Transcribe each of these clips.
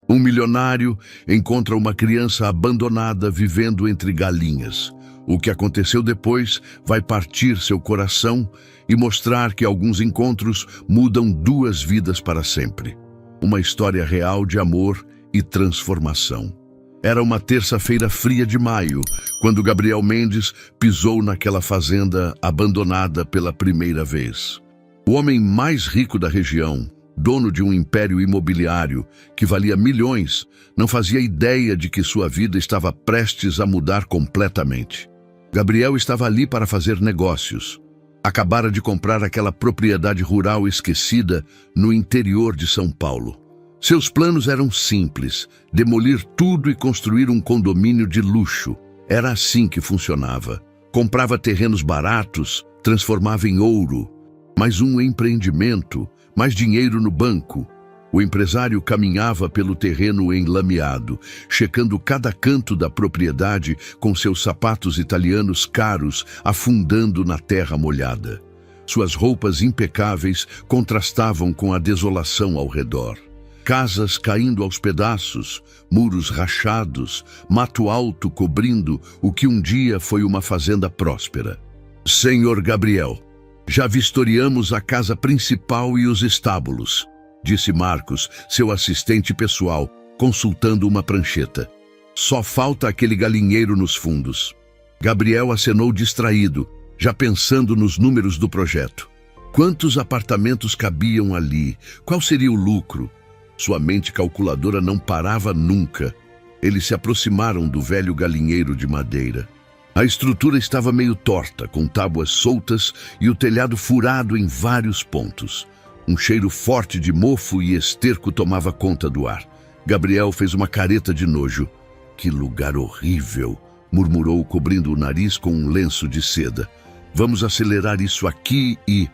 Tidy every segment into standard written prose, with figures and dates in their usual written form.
Um milionário encontra uma criança abandonada vivendo entre galinhas. O que aconteceu depois vai partir seu coração e mostrar que alguns encontros mudam duas vidas para sempre. Uma história real de amor e transformação. Era uma terça-feira fria de maio, quando Gabriel Mendes pisou naquela fazenda abandonada pela primeira vez. O homem mais rico da região, dono de um império imobiliário que valia milhões, não fazia ideia de que sua vida estava prestes a mudar completamente. Gabriel estava ali para fazer negócios. Acabara de comprar aquela propriedade rural esquecida no interior de São Paulo. Seus planos eram simples: demolir tudo e construir um condomínio de luxo. Era assim que funcionava. Comprava terrenos baratos, transformava em ouro. Mais um empreendimento, mais dinheiro no banco. O empresário caminhava pelo terreno enlameado, checando cada canto da propriedade com seus sapatos italianos caros afundando na terra molhada. Suas roupas impecáveis contrastavam com a desolação ao redor. Casas caindo aos pedaços, muros rachados, mato alto cobrindo o que um dia foi uma fazenda próspera. Senhor Gabriel, já vistoriamos a casa principal e os estábulos, disse Marcos, seu assistente pessoal, consultando uma prancheta. Só falta aquele galinheiro nos fundos. Gabriel acenou distraído, já pensando nos números do projeto. Quantos apartamentos cabiam ali? Qual seria o lucro? Sua mente calculadora não parava nunca. Eles se aproximaram do velho galinheiro de madeira. A estrutura estava meio torta, com tábuas soltas e o telhado furado em vários pontos. Um cheiro forte de mofo e esterco tomava conta do ar. Gabriel fez uma careta de nojo. Que lugar horrível, murmurou, cobrindo o nariz com um lenço de seda. Vamos acelerar isso aqui e...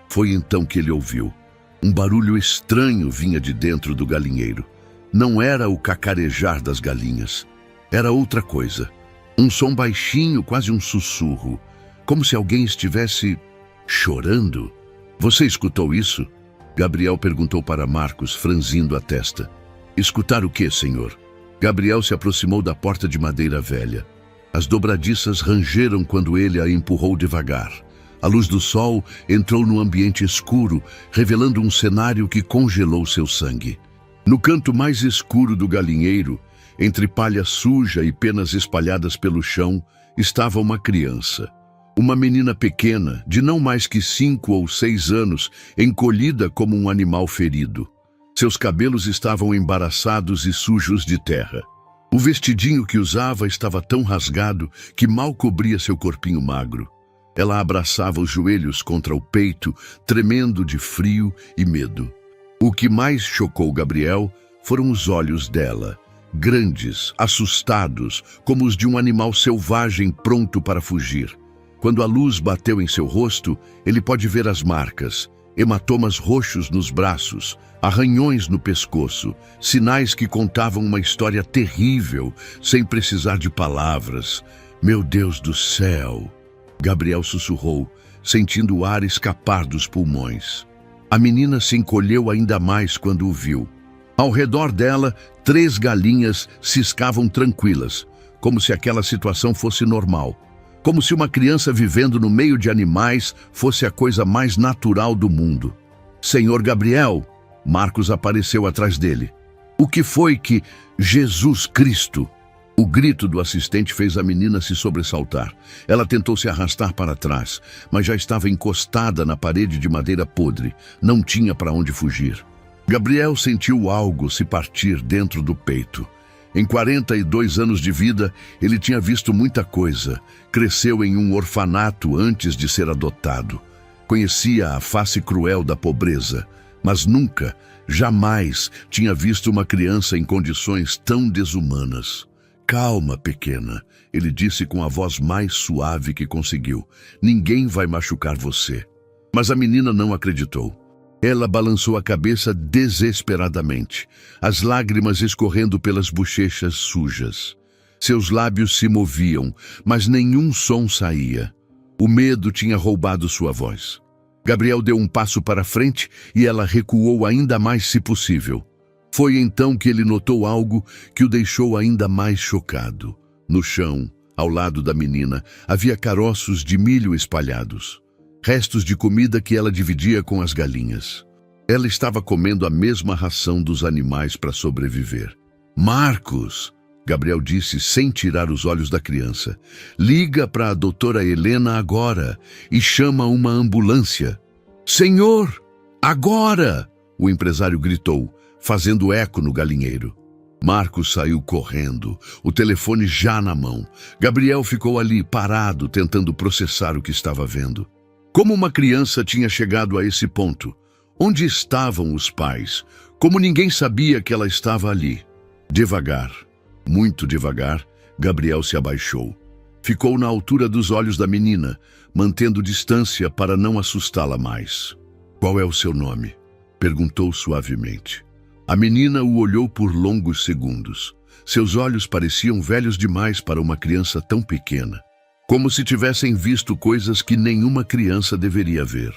Foi então que ele ouviu. Um barulho estranho vinha de dentro do galinheiro. Não era o cacarejar das galinhas. Era outra coisa. Um som baixinho, quase um sussurro. Como se alguém estivesse chorando. Você escutou isso? Gabriel perguntou para Marcos, franzindo a testa. Escutar o quê, senhor? Gabriel se aproximou da porta de madeira velha. As dobradiças rangeram quando ele a empurrou devagar. A luz do sol entrou no ambiente escuro, revelando um cenário que congelou seu sangue. No canto mais escuro do galinheiro, entre palha suja e penas espalhadas pelo chão, estava uma criança. Uma menina pequena, de não mais que 5 ou 6 anos, encolhida como um animal ferido. Seus cabelos estavam embaraçados e sujos de terra. O vestidinho que usava estava tão rasgado que mal cobria seu corpinho magro. Ela abraçava os joelhos contra o peito, tremendo de frio e medo. O que mais chocou Gabriel foram os olhos dela, grandes, assustados, como os de um animal selvagem pronto para fugir. Quando a luz bateu em seu rosto, ele pode ver as marcas, hematomas roxos nos braços, arranhões no pescoço, sinais que contavam uma história terrível, sem precisar de palavras. Meu Deus do céu! Gabriel sussurrou, sentindo o ar escapar dos pulmões. A menina se encolheu ainda mais quando o viu. Ao redor dela, 3 galinhas ciscavam tranquilas, como se aquela situação fosse normal. Como se uma criança vivendo no meio de animais fosse a coisa mais natural do mundo. Senhor Gabriel, Marcos apareceu atrás dele. O que foi que... Jesus Cristo! O grito do assistente fez a menina se sobressaltar. Ela tentou se arrastar para trás, mas já estava encostada na parede de madeira podre. Não tinha para onde fugir. Gabriel sentiu algo se partir dentro do peito. Em 42 anos de vida, ele tinha visto muita coisa. Cresceu em um orfanato antes de ser adotado. Conhecia a face cruel da pobreza, mas nunca, jamais, tinha visto uma criança em condições tão desumanas. Calma, pequena, ele disse com a voz mais suave que conseguiu. Ninguém vai machucar você. Mas a menina não acreditou. Ela balançou a cabeça desesperadamente, as lágrimas escorrendo pelas bochechas sujas. Seus lábios se moviam, mas nenhum som saía. O medo tinha roubado sua voz. Gabriel deu um passo para frente e ela recuou ainda mais se possível. Foi então que ele notou algo que o deixou ainda mais chocado. No chão, ao lado da menina, havia caroços de milho espalhados, restos de comida que ela dividia com as galinhas. Ela estava comendo a mesma ração dos animais para sobreviver. Marcos, Gabriel disse sem tirar os olhos da criança, liga para a doutora Helena agora e chama uma ambulância. Senhor, agora! O empresário gritou, fazendo eco no galinheiro. Marcos saiu correndo, o telefone já na mão. Gabriel ficou ali, parado, tentando processar o que estava vendo. Como uma criança tinha chegado a esse ponto? Onde estavam os pais? Como ninguém sabia que ela estava ali? Devagar, muito devagar, Gabriel se abaixou. Ficou na altura dos olhos da menina, mantendo distância para não assustá-la mais. Qual é o seu nome? Perguntou suavemente. A menina o olhou por longos segundos. Seus olhos pareciam velhos demais para uma criança tão pequena. Como se tivessem visto coisas que nenhuma criança deveria ver.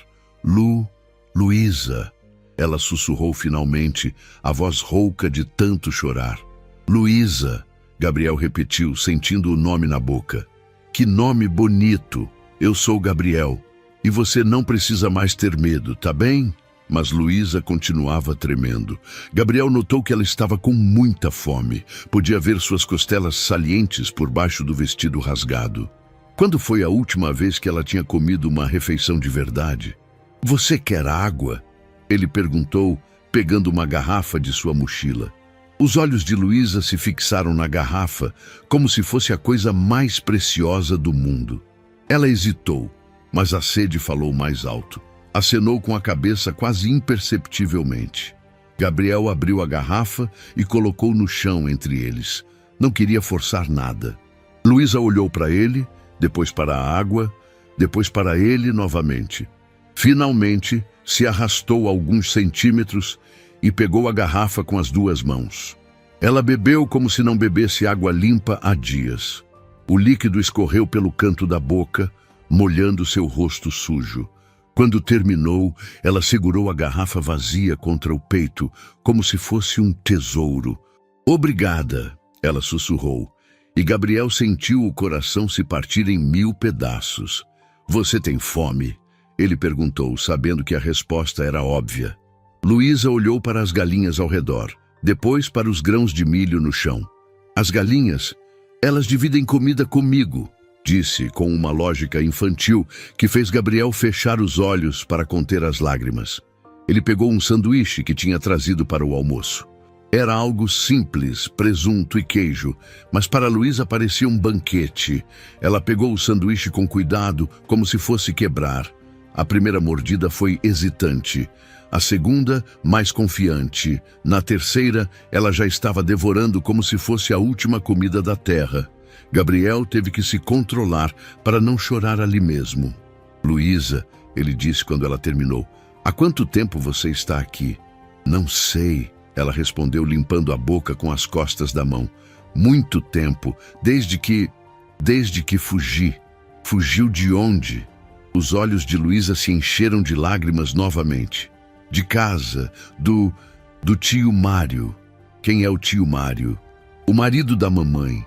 Luísa, ela sussurrou finalmente, a voz rouca de tanto chorar. Luísa, Gabriel repetiu, sentindo o nome na boca. Que nome bonito! Eu sou Gabriel. E você não precisa mais ter medo, tá bem? Mas Luísa continuava tremendo. Gabriel notou que ela estava com muita fome. Podia ver suas costelas salientes por baixo do vestido rasgado. Quando foi a última vez que ela tinha comido uma refeição de verdade? Você quer água? Ele perguntou, pegando uma garrafa de sua mochila. Os olhos de Luísa se fixaram na garrafa, como se fosse a coisa mais preciosa do mundo. Ela hesitou, mas a sede falou mais alto. Acenou com a cabeça quase imperceptivelmente. Gabriel abriu a garrafa e colocou no chão entre eles. Não queria forçar nada. Luísa olhou para ele, depois para a água, depois para ele novamente. Finalmente, se arrastou alguns centímetros e pegou a garrafa com as duas mãos. Ela bebeu como se não bebesse água limpa há dias. O líquido escorreu pelo canto da boca, molhando seu rosto sujo. Quando terminou, ela segurou a garrafa vazia contra o peito, como se fosse um tesouro. Obrigada, ela sussurrou, e Gabriel sentiu o coração se partir em 1000 pedaços. Você tem fome? Ele perguntou, sabendo que a resposta era óbvia. Luísa olhou para as galinhas ao redor, depois para os grãos de milho no chão. As galinhas, elas dividem comida comigo, disse com uma lógica infantil que fez Gabriel fechar os olhos para conter as lágrimas. Ele pegou um sanduíche que tinha trazido para o almoço. Era algo simples, presunto e queijo, mas para Luísa parecia um banquete. Ela pegou o sanduíche com cuidado, como se fosse quebrar. A primeira mordida foi hesitante. A segunda, mais confiante. Na terceira, ela já estava devorando como se fosse a última comida da terra. Gabriel teve que se controlar para não chorar ali mesmo. Luísa, ele disse quando ela terminou, há quanto tempo você está aqui? Não sei, ela respondeu limpando a boca com as costas da mão. Muito tempo, desde que fugi. Fugiu de onde? Os olhos de Luísa se encheram de lágrimas novamente. De casa, do tio Mário. Quem é o tio Mário? O marido da mamãe.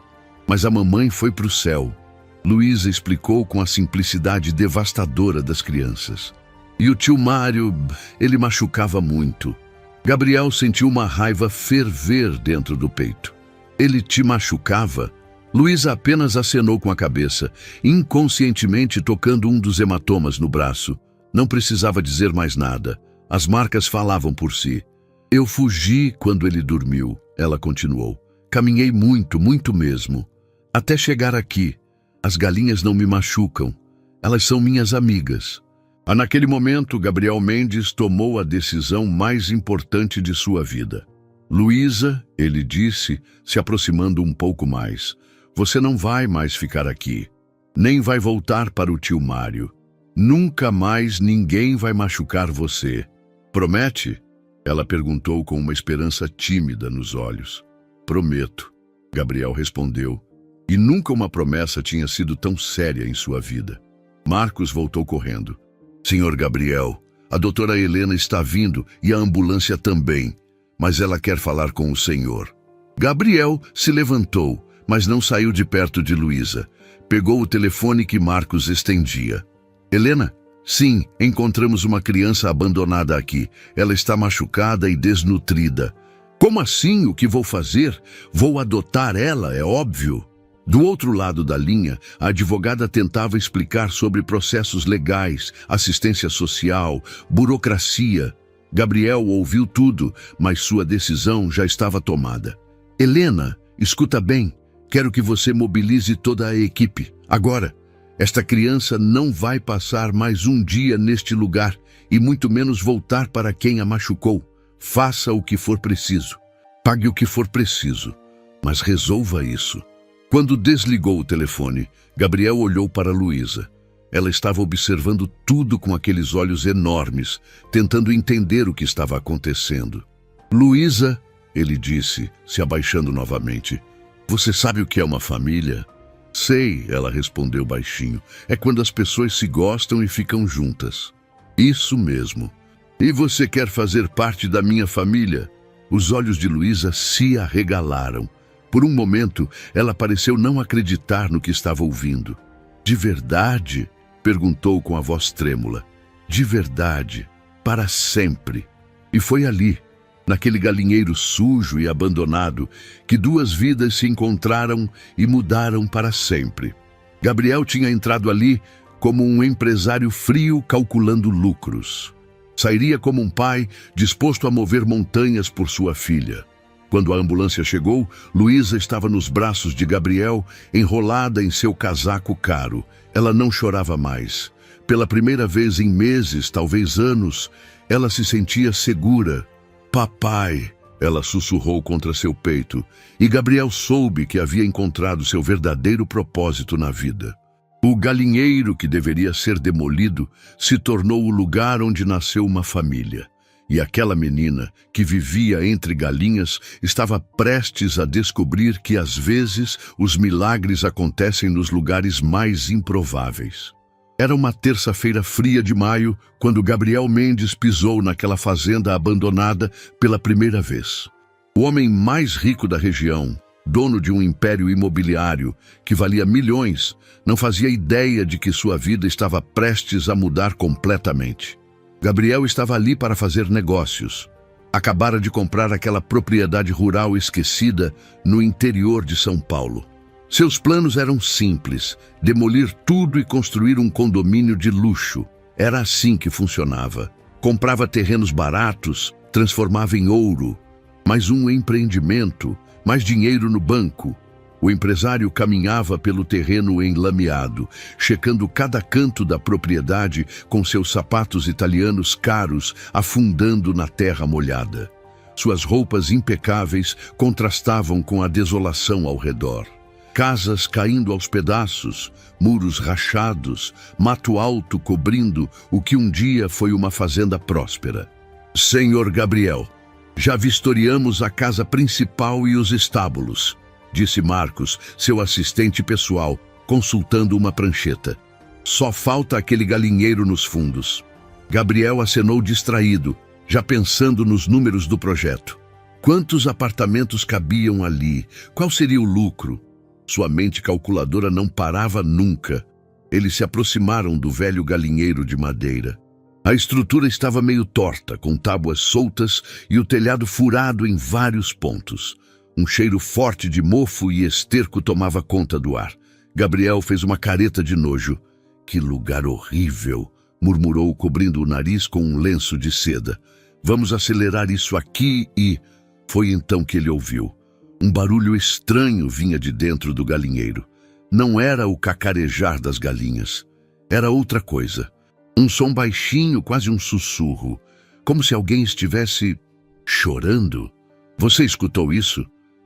Mas a mamãe foi para o céu. Luísa explicou com a simplicidade devastadora das crianças. E o tio Mário, ele machucava muito. Gabriel sentiu uma raiva ferver dentro do peito. Ele te machucava? Luísa apenas acenou com a cabeça, inconscientemente tocando um dos hematomas no braço. Não precisava dizer mais nada. As marcas falavam por si. Eu fugi quando ele dormiu, ela continuou. Caminhei muito, muito mesmo. Até chegar aqui. As galinhas não me machucam. Elas são minhas amigas. Naquele momento, Gabriel Mendes tomou a decisão mais importante de sua vida. Luísa, ele disse, se aproximando um pouco mais, você não vai mais ficar aqui. Nem vai voltar para o tio Mário. Nunca mais ninguém vai machucar você. Promete? Ela perguntou com uma esperança tímida nos olhos. Prometo, Gabriel respondeu. E nunca uma promessa tinha sido tão séria em sua vida. Marcos voltou correndo. Senhor Gabriel, a doutora Helena está vindo e a ambulância também. mas ela quer falar com o Senhor. Gabriel se levantou, mas não saiu de perto de Luísa. Pegou o telefone que Marcos estendia. Helena? Sim, encontramos uma criança abandonada aqui. Ela está machucada e desnutrida. Como assim? O que vou fazer? Vou adotar ela, é óbvio. Do outro lado da linha, a advogada tentava explicar sobre processos legais, assistência social, burocracia. Gabriel ouviu tudo, mas sua decisão já estava tomada. Helena, escuta bem, quero que você mobilize toda a equipe. Agora, esta criança não vai passar mais um dia neste lugar e muito menos voltar para quem a machucou. Faça o que for preciso. Pague o que for preciso, mas resolva isso. Quando desligou o telefone, Gabriel olhou para Luísa. Ela estava observando tudo com aqueles olhos enormes, tentando entender o que estava acontecendo. Luísa, ele disse, se abaixando novamente, você sabe o que é uma família? Sei, ela respondeu baixinho. É quando as pessoas se gostam e ficam juntas. Isso mesmo. E você quer fazer parte da minha família? Os olhos de Luísa se arregalaram. Por um momento, ela pareceu não acreditar no que estava ouvindo. De verdade? Perguntou com a voz trêmula. De verdade, para sempre. E foi ali, naquele galinheiro sujo e abandonado, que duas vidas se encontraram e mudaram para sempre. Gabriel tinha entrado ali como um empresário frio calculando lucros. Sairia como um pai disposto a mover montanhas por sua filha. Quando a ambulância chegou, Luísa estava nos braços de Gabriel, enrolada em seu casaco caro. Ela não chorava mais. Pela primeira vez em meses, talvez anos, ela se sentia segura. Papai, ela sussurrou contra seu peito, e Gabriel soube que havia encontrado seu verdadeiro propósito na vida. O galinheiro que deveria ser demolido se tornou o lugar onde nasceu uma família. E aquela menina, que vivia entre galinhas, estava prestes a descobrir que às vezes os milagres acontecem nos lugares mais improváveis. Era uma terça-feira fria de maio, quando Gabriel Mendes pisou naquela fazenda abandonada pela primeira vez. O homem mais rico da região, dono de um império imobiliário que valia milhões, não fazia ideia de que sua vida estava prestes a mudar completamente. Gabriel estava ali para fazer negócios. Acabara de comprar aquela propriedade rural esquecida no interior de São Paulo. Seus planos eram simples: demolir tudo e construir um condomínio de luxo. Era assim que funcionava. Comprava terrenos baratos, transformava em ouro. Mais um empreendimento, mais dinheiro no banco. O empresário caminhava pelo terreno enlameado, checando cada canto da propriedade com seus sapatos italianos caros afundando na terra molhada. Suas roupas impecáveis contrastavam com a desolação ao redor. Casas caindo aos pedaços, muros rachados, mato alto cobrindo o que um dia foi uma fazenda próspera. Senhor Gabriel, já vistoriamos a casa principal e os estábulos, disse Marcos, seu assistente pessoal, consultando uma prancheta. Só falta aquele galinheiro nos fundos. Gabriel acenou distraído, já pensando nos números do projeto. Quantos apartamentos cabiam ali? Qual seria o lucro? Sua mente calculadora não parava nunca. Eles se aproximaram do velho galinheiro de madeira. A estrutura estava meio torta, com tábuas soltas e o telhado furado em vários pontos. Um cheiro forte de mofo e esterco tomava conta do ar. Gabriel fez uma careta de nojo. Que lugar horrível, murmurou, cobrindo o nariz com um lenço de seda. Vamos acelerar isso aqui e... Foi então que ele ouviu. Um barulho estranho vinha de dentro do galinheiro. Não era o cacarejar das galinhas. Era outra coisa. Um som baixinho, quase um sussurro. Como se alguém estivesse chorando. Você escutou isso?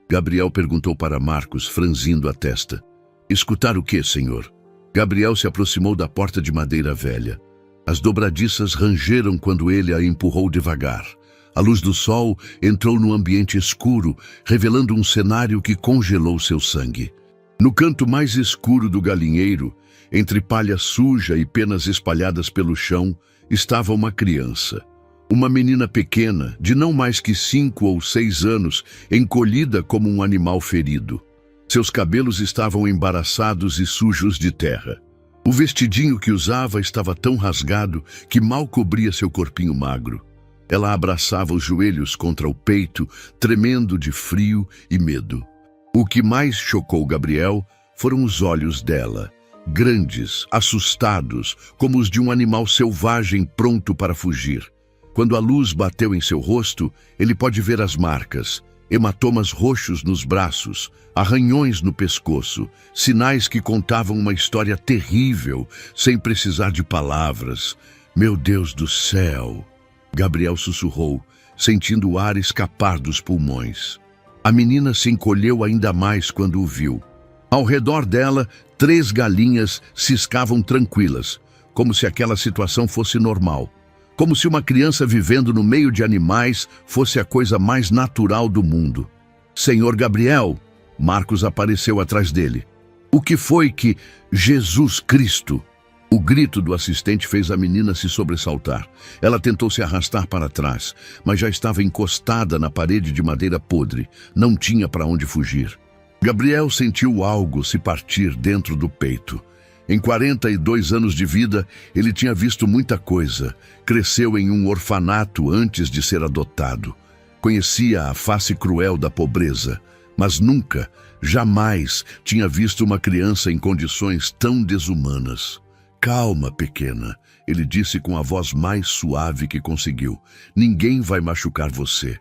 Gabriel perguntou para Marcos, franzindo a testa. Escutar o quê, senhor? Gabriel se aproximou da porta de madeira velha. As dobradiças rangeram quando ele a empurrou devagar. A luz do sol entrou no ambiente escuro, revelando um cenário que congelou seu sangue. No canto mais escuro do galinheiro, entre palha suja e penas espalhadas pelo chão, estava uma criança. Uma menina pequena, de não mais que 5 ou 6 anos, encolhida como um animal ferido. Seus cabelos estavam embaraçados e sujos de terra. O vestidinho que usava estava tão rasgado que mal cobria seu corpinho magro. Ela abraçava os joelhos contra o peito, tremendo de frio e medo. O que mais chocou Gabriel foram os olhos dela, grandes, assustados, como os de um animal selvagem pronto para fugir. Quando a luz bateu em seu rosto, ele pode ver as marcas, hematomas roxos nos braços, arranhões no pescoço, sinais que contavam uma história terrível, sem precisar de palavras. Meu Deus do céu! Gabriel sussurrou, sentindo o ar escapar dos pulmões. A menina se encolheu ainda mais quando o viu. Ao redor dela, 3 galinhas ciscavam tranquilas, como se aquela situação fosse normal. Como se uma criança vivendo no meio de animais fosse a coisa mais natural do mundo. Senhor Gabriel, Marcos apareceu atrás dele. O que foi que Jesus Cristo? O grito do assistente fez a menina se sobressaltar. Ela tentou se arrastar para trás, mas já estava encostada na parede de madeira podre. Não tinha para onde fugir. Gabriel sentiu algo se partir dentro do peito. Em 42 anos de vida, ele tinha visto muita coisa. Cresceu em um orfanato antes de ser adotado. Conhecia a face cruel da pobreza, mas nunca, jamais, tinha visto uma criança em condições tão desumanas. Calma, pequena, ele disse com a voz mais suave que conseguiu. Ninguém vai machucar você.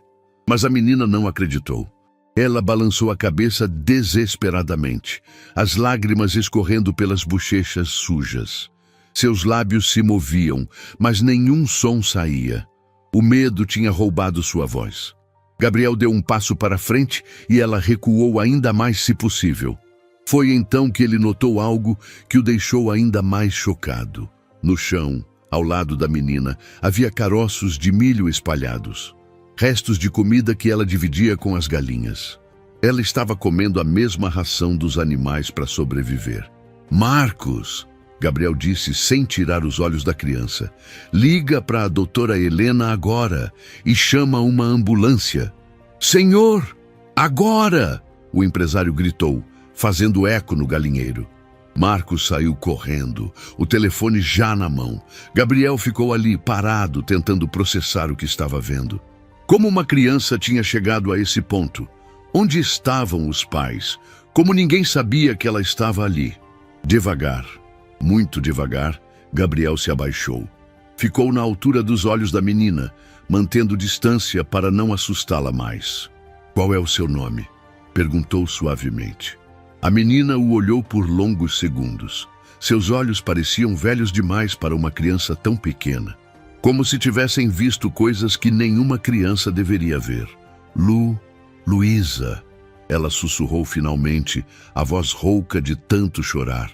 Mas a menina não acreditou. Ela balançou a cabeça desesperadamente, as lágrimas escorrendo pelas bochechas sujas. Seus lábios se moviam, mas nenhum som saía. O medo tinha roubado sua voz. Gabriel deu um passo para frente e ela recuou ainda mais se possível. Foi então que ele notou algo que o deixou ainda mais chocado. No chão, ao lado da menina, havia caroços de milho espalhados. Restos de comida que ela dividia com as galinhas. Ela estava comendo a mesma ração dos animais para sobreviver. Marcos, Gabriel disse sem tirar os olhos da criança, liga para a doutora Helena agora e chama uma ambulância. Senhor, agora! O empresário gritou, fazendo eco no galinheiro. Marcos saiu correndo, o telefone já na mão. Gabriel ficou ali, parado, tentando processar o que estava vendo. Como uma criança tinha chegado a esse ponto? Onde estavam os pais? Como ninguém sabia que ela estava ali? Devagar, muito devagar, Gabriel se abaixou. Ficou na altura dos olhos da menina, mantendo distância para não assustá-la mais. Qual é o seu nome? Perguntou suavemente. A menina o olhou por longos segundos. Seus olhos pareciam velhos demais para uma criança tão pequena. Como se tivessem visto coisas que nenhuma criança deveria ver. Luísa, ela sussurrou finalmente, a voz rouca de tanto chorar.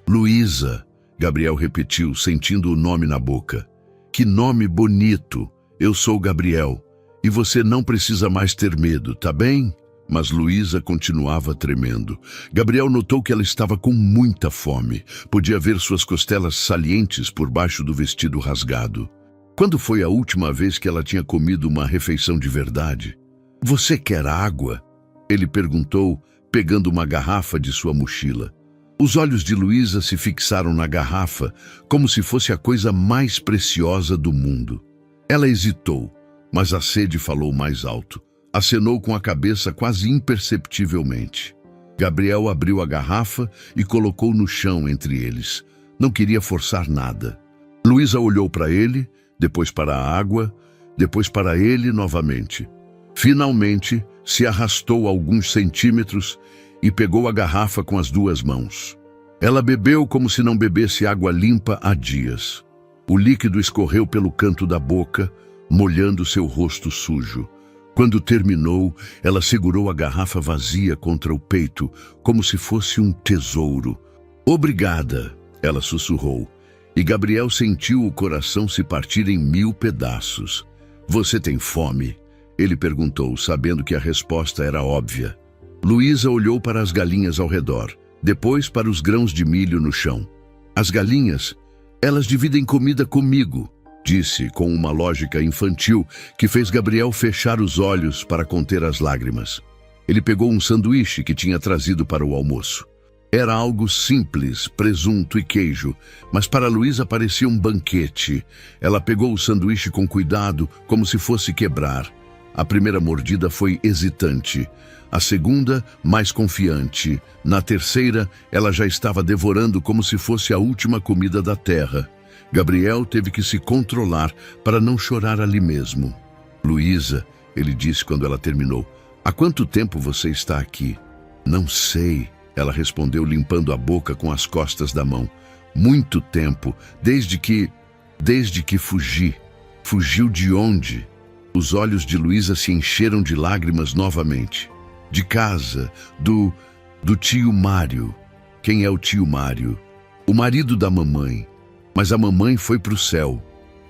Luísa, Gabriel repetiu, sentindo o nome na boca. Que nome bonito! Eu sou Gabriel, e você não precisa mais ter medo, tá bem? Mas Luísa continuava tremendo. Gabriel notou que ela estava com muita fome. Podia ver suas costelas salientes por baixo do vestido rasgado. Quando foi a última vez que ela tinha comido uma refeição de verdade? Você quer água? Ele perguntou, pegando uma garrafa de sua mochila. Os olhos de Luísa se fixaram na garrafa, como se fosse a coisa mais preciosa do mundo. Ela hesitou, mas a sede falou mais alto. Acenou com a cabeça quase imperceptivelmente. Gabriel abriu a garrafa e colocou no chão entre eles. Não queria forçar nada. Luísa olhou para ele, depois para a água, depois para ele novamente. Finalmente, se arrastou alguns centímetros e pegou a garrafa com as 2 mãos. Ela bebeu como se não bebesse água limpa há dias. O líquido escorreu pelo canto da boca, molhando seu rosto sujo. Quando terminou, ela segurou a garrafa vazia contra o peito, como se fosse um tesouro. Obrigada, ela sussurrou. E Gabriel sentiu o coração se partir em 1000 pedaços. Você tem fome? Ele perguntou, sabendo que a resposta era óbvia. Luísa olhou para as galinhas ao redor, depois para os grãos de milho no chão. As galinhas, elas dividem comida comigo. disse com uma lógica infantil que fez Gabriel fechar os olhos para conter as lágrimas. Ele pegou um sanduíche que tinha trazido para o almoço. Era algo simples, presunto e queijo, mas para Luísa parecia um banquete. Ela pegou o sanduíche com cuidado, como se fosse quebrar. A primeira mordida foi hesitante. A segunda, mais confiante. Na terceira, ela já estava devorando como se fosse a última comida da terra. Gabriel teve que se controlar para não chorar ali mesmo. Luísa, ele disse quando ela terminou, há quanto tempo você está aqui? Não sei, ela respondeu limpando a boca com as costas da mão. Muito tempo, desde que fugi. Fugiu de onde? Os olhos de Luísa se encheram de lágrimas novamente. De casa, do tio Mário. Quem é o tio Mário? O marido da mamãe. Mas a mamãe foi para o céu.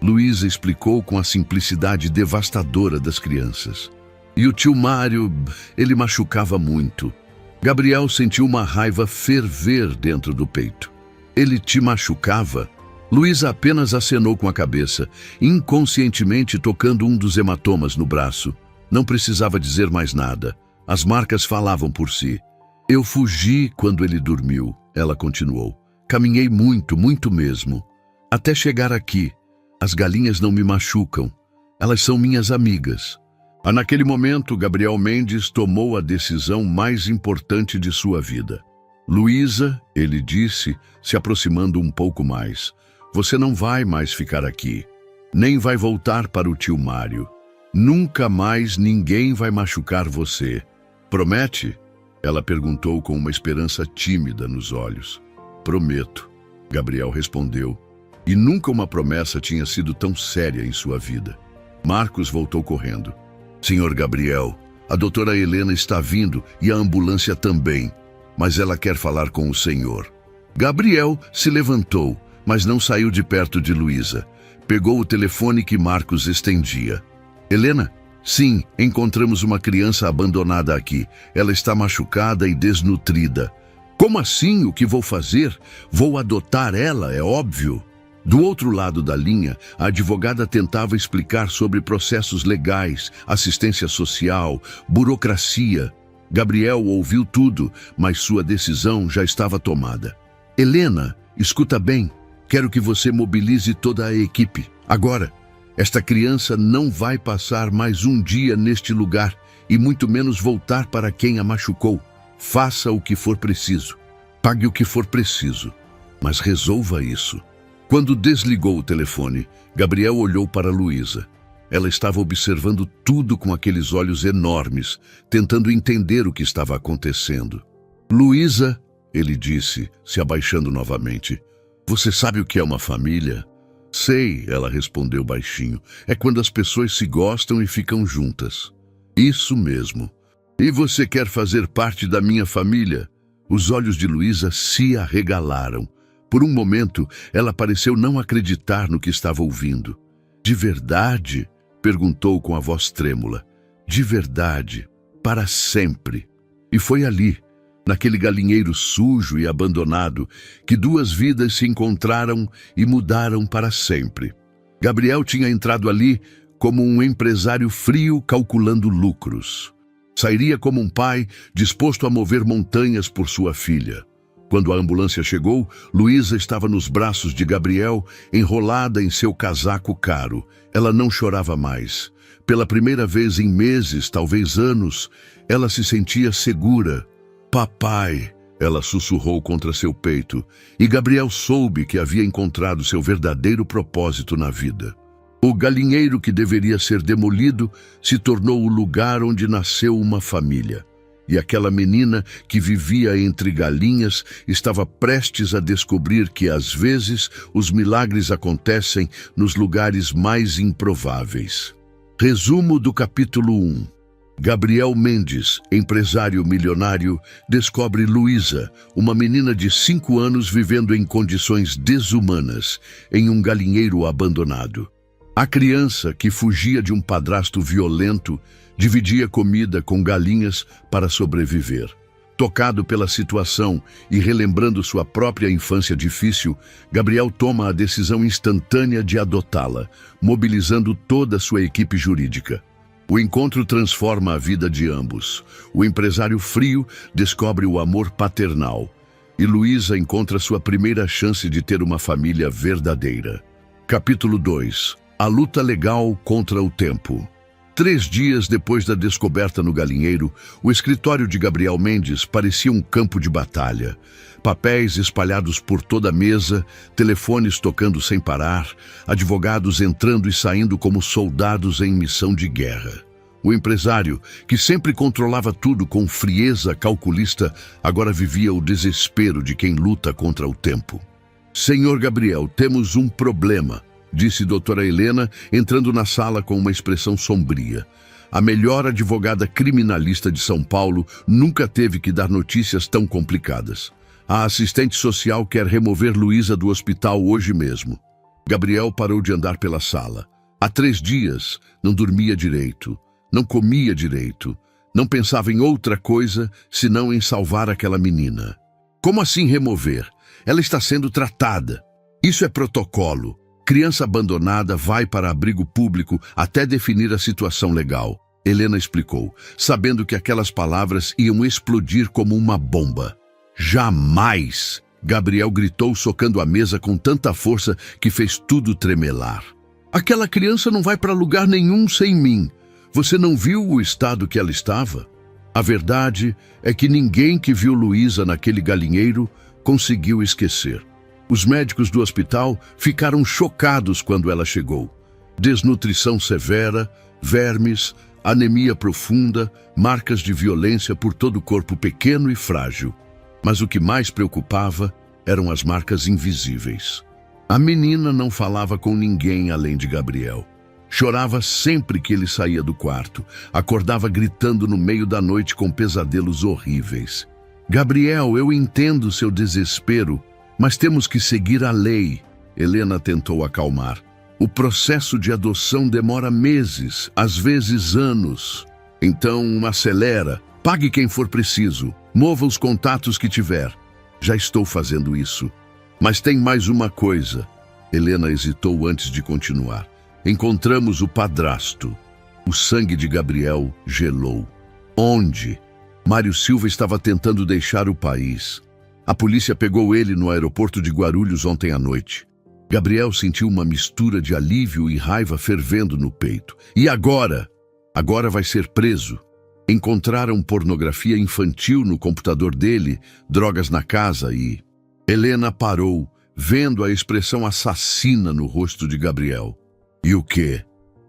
Luísa explicou com a simplicidade devastadora das crianças. E o tio Mário, ele machucava muito. Gabriel sentiu uma raiva ferver dentro do peito. Ele te machucava? Luísa apenas acenou com a cabeça, inconscientemente tocando um dos hematomas no braço. Não precisava dizer mais nada. As marcas falavam por si. Eu fugi quando ele dormiu, ela continuou. Caminhei muito, muito mesmo. Até chegar aqui. As galinhas não me machucam. Elas são minhas amigas. Naquele momento, Gabriel Mendes tomou a decisão mais importante de sua vida. Luísa, ele disse, se aproximando um pouco mais, você não vai mais ficar aqui. Nem vai voltar para o tio Mário. Nunca mais ninguém vai machucar você. Promete? Ela perguntou com uma esperança tímida nos olhos. Prometo, Gabriel respondeu. E nunca uma promessa tinha sido tão séria em sua vida. Marcos voltou correndo. Senhor Gabriel, a doutora Helena está vindo e a ambulância também, mas ela quer falar com o senhor. Gabriel se levantou, mas não saiu de perto de Luísa. Pegou o telefone que Marcos estendia. Helena? Sim, encontramos uma criança abandonada aqui. Ela está machucada e desnutrida. Como assim? O que vou fazer? Vou adotar ela, é óbvio. Do outro lado da linha, a advogada tentava explicar sobre processos legais, assistência social, burocracia. Gabriel ouviu tudo, mas sua decisão já estava tomada. Helena, escuta bem, quero que você mobilize toda a equipe. Agora, esta criança não vai passar mais um dia neste lugar e muito menos voltar para quem a machucou. Faça o que for preciso. Pague o que for preciso. Mas resolva isso. Quando desligou o telefone, Gabriel olhou para Luísa. Ela estava observando tudo com aqueles olhos enormes, tentando entender o que estava acontecendo. Luísa, ele disse, se abaixando novamente, você sabe o que é uma família? Sei, ela respondeu baixinho. É quando as pessoas se gostam e ficam juntas. Isso mesmo. E você quer fazer parte da minha família? Os olhos de Luísa se arregalaram. Por um momento, ela pareceu não acreditar no que estava ouvindo. De verdade? Perguntou com a voz trêmula. De verdade, para sempre. E foi ali, naquele galinheiro sujo e abandonado, que duas vidas se encontraram e mudaram para sempre. Gabriel tinha entrado ali como um empresário frio calculando lucros. Sairia como um pai disposto a mover montanhas por sua filha. Quando a ambulância chegou, Luísa estava nos braços de Gabriel, enrolada em seu casaco caro. Ela não chorava mais. Pela primeira vez em meses, talvez anos, ela se sentia segura. Papai, ela sussurrou contra seu peito, e Gabriel soube que havia encontrado seu verdadeiro propósito na vida. O galinheiro que deveria ser demolido se tornou o lugar onde nasceu uma família. E aquela menina que vivia entre galinhas estava prestes a descobrir que, às vezes, os milagres acontecem nos lugares mais improváveis. Resumo do capítulo 1. Gabriel Mendes, empresário milionário, descobre Luísa, uma menina de 5 anos vivendo em condições desumanas, em um galinheiro abandonado. A criança, que fugia de um padrasto violento, dividia comida com galinhas para sobreviver. Tocado pela situação e relembrando sua própria infância difícil, Gabriel toma a decisão instantânea de adotá-la, mobilizando toda a sua equipe jurídica. O encontro transforma a vida de ambos. O empresário frio descobre o amor paternal e Luísa encontra sua primeira chance de ter uma família verdadeira. Capítulo 2. A luta legal contra o tempo. 3 dias depois da descoberta no galinheiro, o escritório de Gabriel Mendes parecia um campo de batalha. Papéis espalhados por toda a mesa, telefones tocando sem parar, advogados entrando e saindo como soldados em missão de guerra. O empresário, que sempre controlava tudo com frieza calculista, agora vivia o desespero de quem luta contra o tempo. Senhor Gabriel, temos um problema, disse doutora Helena, entrando na sala com uma expressão sombria. A melhor advogada criminalista de São Paulo nunca teve que dar notícias tão complicadas. A assistente social quer remover Luísa do hospital hoje mesmo. Gabriel parou de andar pela sala. Há 3 dias, não dormia direito, não comia direito, não pensava em outra coisa senão em salvar aquela menina. Como assim remover? Ela está sendo tratada. Isso é protocolo. Criança abandonada vai para abrigo público até definir a situação legal. Helena explicou, sabendo que aquelas palavras iam explodir como uma bomba. Jamais! Gabriel gritou, socando a mesa com tanta força que fez tudo tremelar. Aquela criança não vai para lugar nenhum sem mim. Você não viu o estado que ela estava? A verdade é que ninguém que viu Luísa naquele galinheiro conseguiu esquecer. Os médicos do hospital ficaram chocados quando ela chegou. Desnutrição severa, vermes, anemia profunda, marcas de violência por todo o corpo pequeno e frágil. Mas o que mais preocupava eram as marcas invisíveis. A menina não falava com ninguém além de Gabriel. Chorava sempre que ele saía do quarto. Acordava gritando no meio da noite com pesadelos horríveis. Gabriel, eu entendo seu desespero, mas temos que seguir a lei. Helena tentou acalmar. O processo de adoção demora meses, às vezes anos. Então, acelera. Pague quem for preciso. Mova os contatos que tiver. Já estou fazendo isso. Mas tem mais uma coisa. Helena hesitou antes de continuar. Encontramos o padrasto. O sangue de Gabriel gelou. Onde? Mário Silva estava tentando deixar o país. A polícia pegou ele no aeroporto de Guarulhos ontem à noite. Gabriel sentiu uma mistura de alívio e raiva fervendo no peito. E agora? Agora vai ser preso. Encontraram pornografia infantil no computador dele, drogas na casa e... Helena parou, vendo a expressão assassina no rosto de Gabriel. E o quê?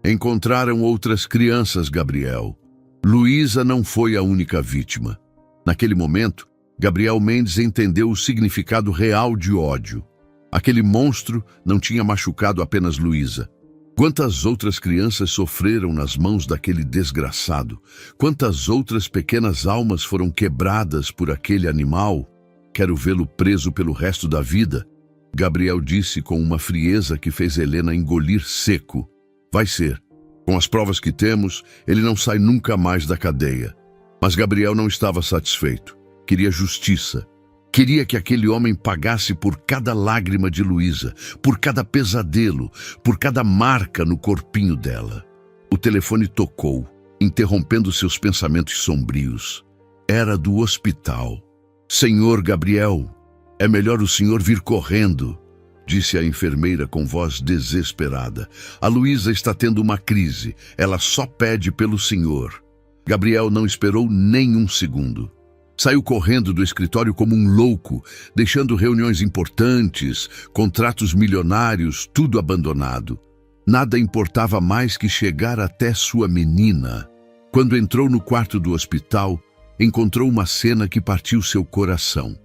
Encontraram outras crianças, Gabriel. Luísa não foi a única vítima. Naquele momento, Gabriel Mendes entendeu o significado real de ódio. Aquele monstro não tinha machucado apenas Luísa. Quantas outras crianças sofreram nas mãos daquele desgraçado? Quantas outras pequenas almas foram quebradas por aquele animal? Quero vê-lo preso pelo resto da vida, Gabriel disse com uma frieza que fez Helena engolir seco. Vai ser. Com as provas que temos, ele não sai nunca mais da cadeia. Mas Gabriel não estava satisfeito. Queria justiça. Queria que aquele homem pagasse por cada lágrima de Luísa, por cada pesadelo, por cada marca no corpinho dela. O telefone tocou, interrompendo seus pensamentos sombrios. Era do hospital. Senhor Gabriel, é melhor o senhor vir correndo, disse a enfermeira com voz desesperada. A Luísa está tendo uma crise. Ela só pede pelo senhor. Gabriel não esperou nem um segundo. Saiu correndo do escritório como um louco, deixando reuniões importantes, contratos milionários, tudo abandonado. Nada importava mais que chegar até sua menina. Quando entrou no quarto do hospital, encontrou uma cena que partiu seu coração.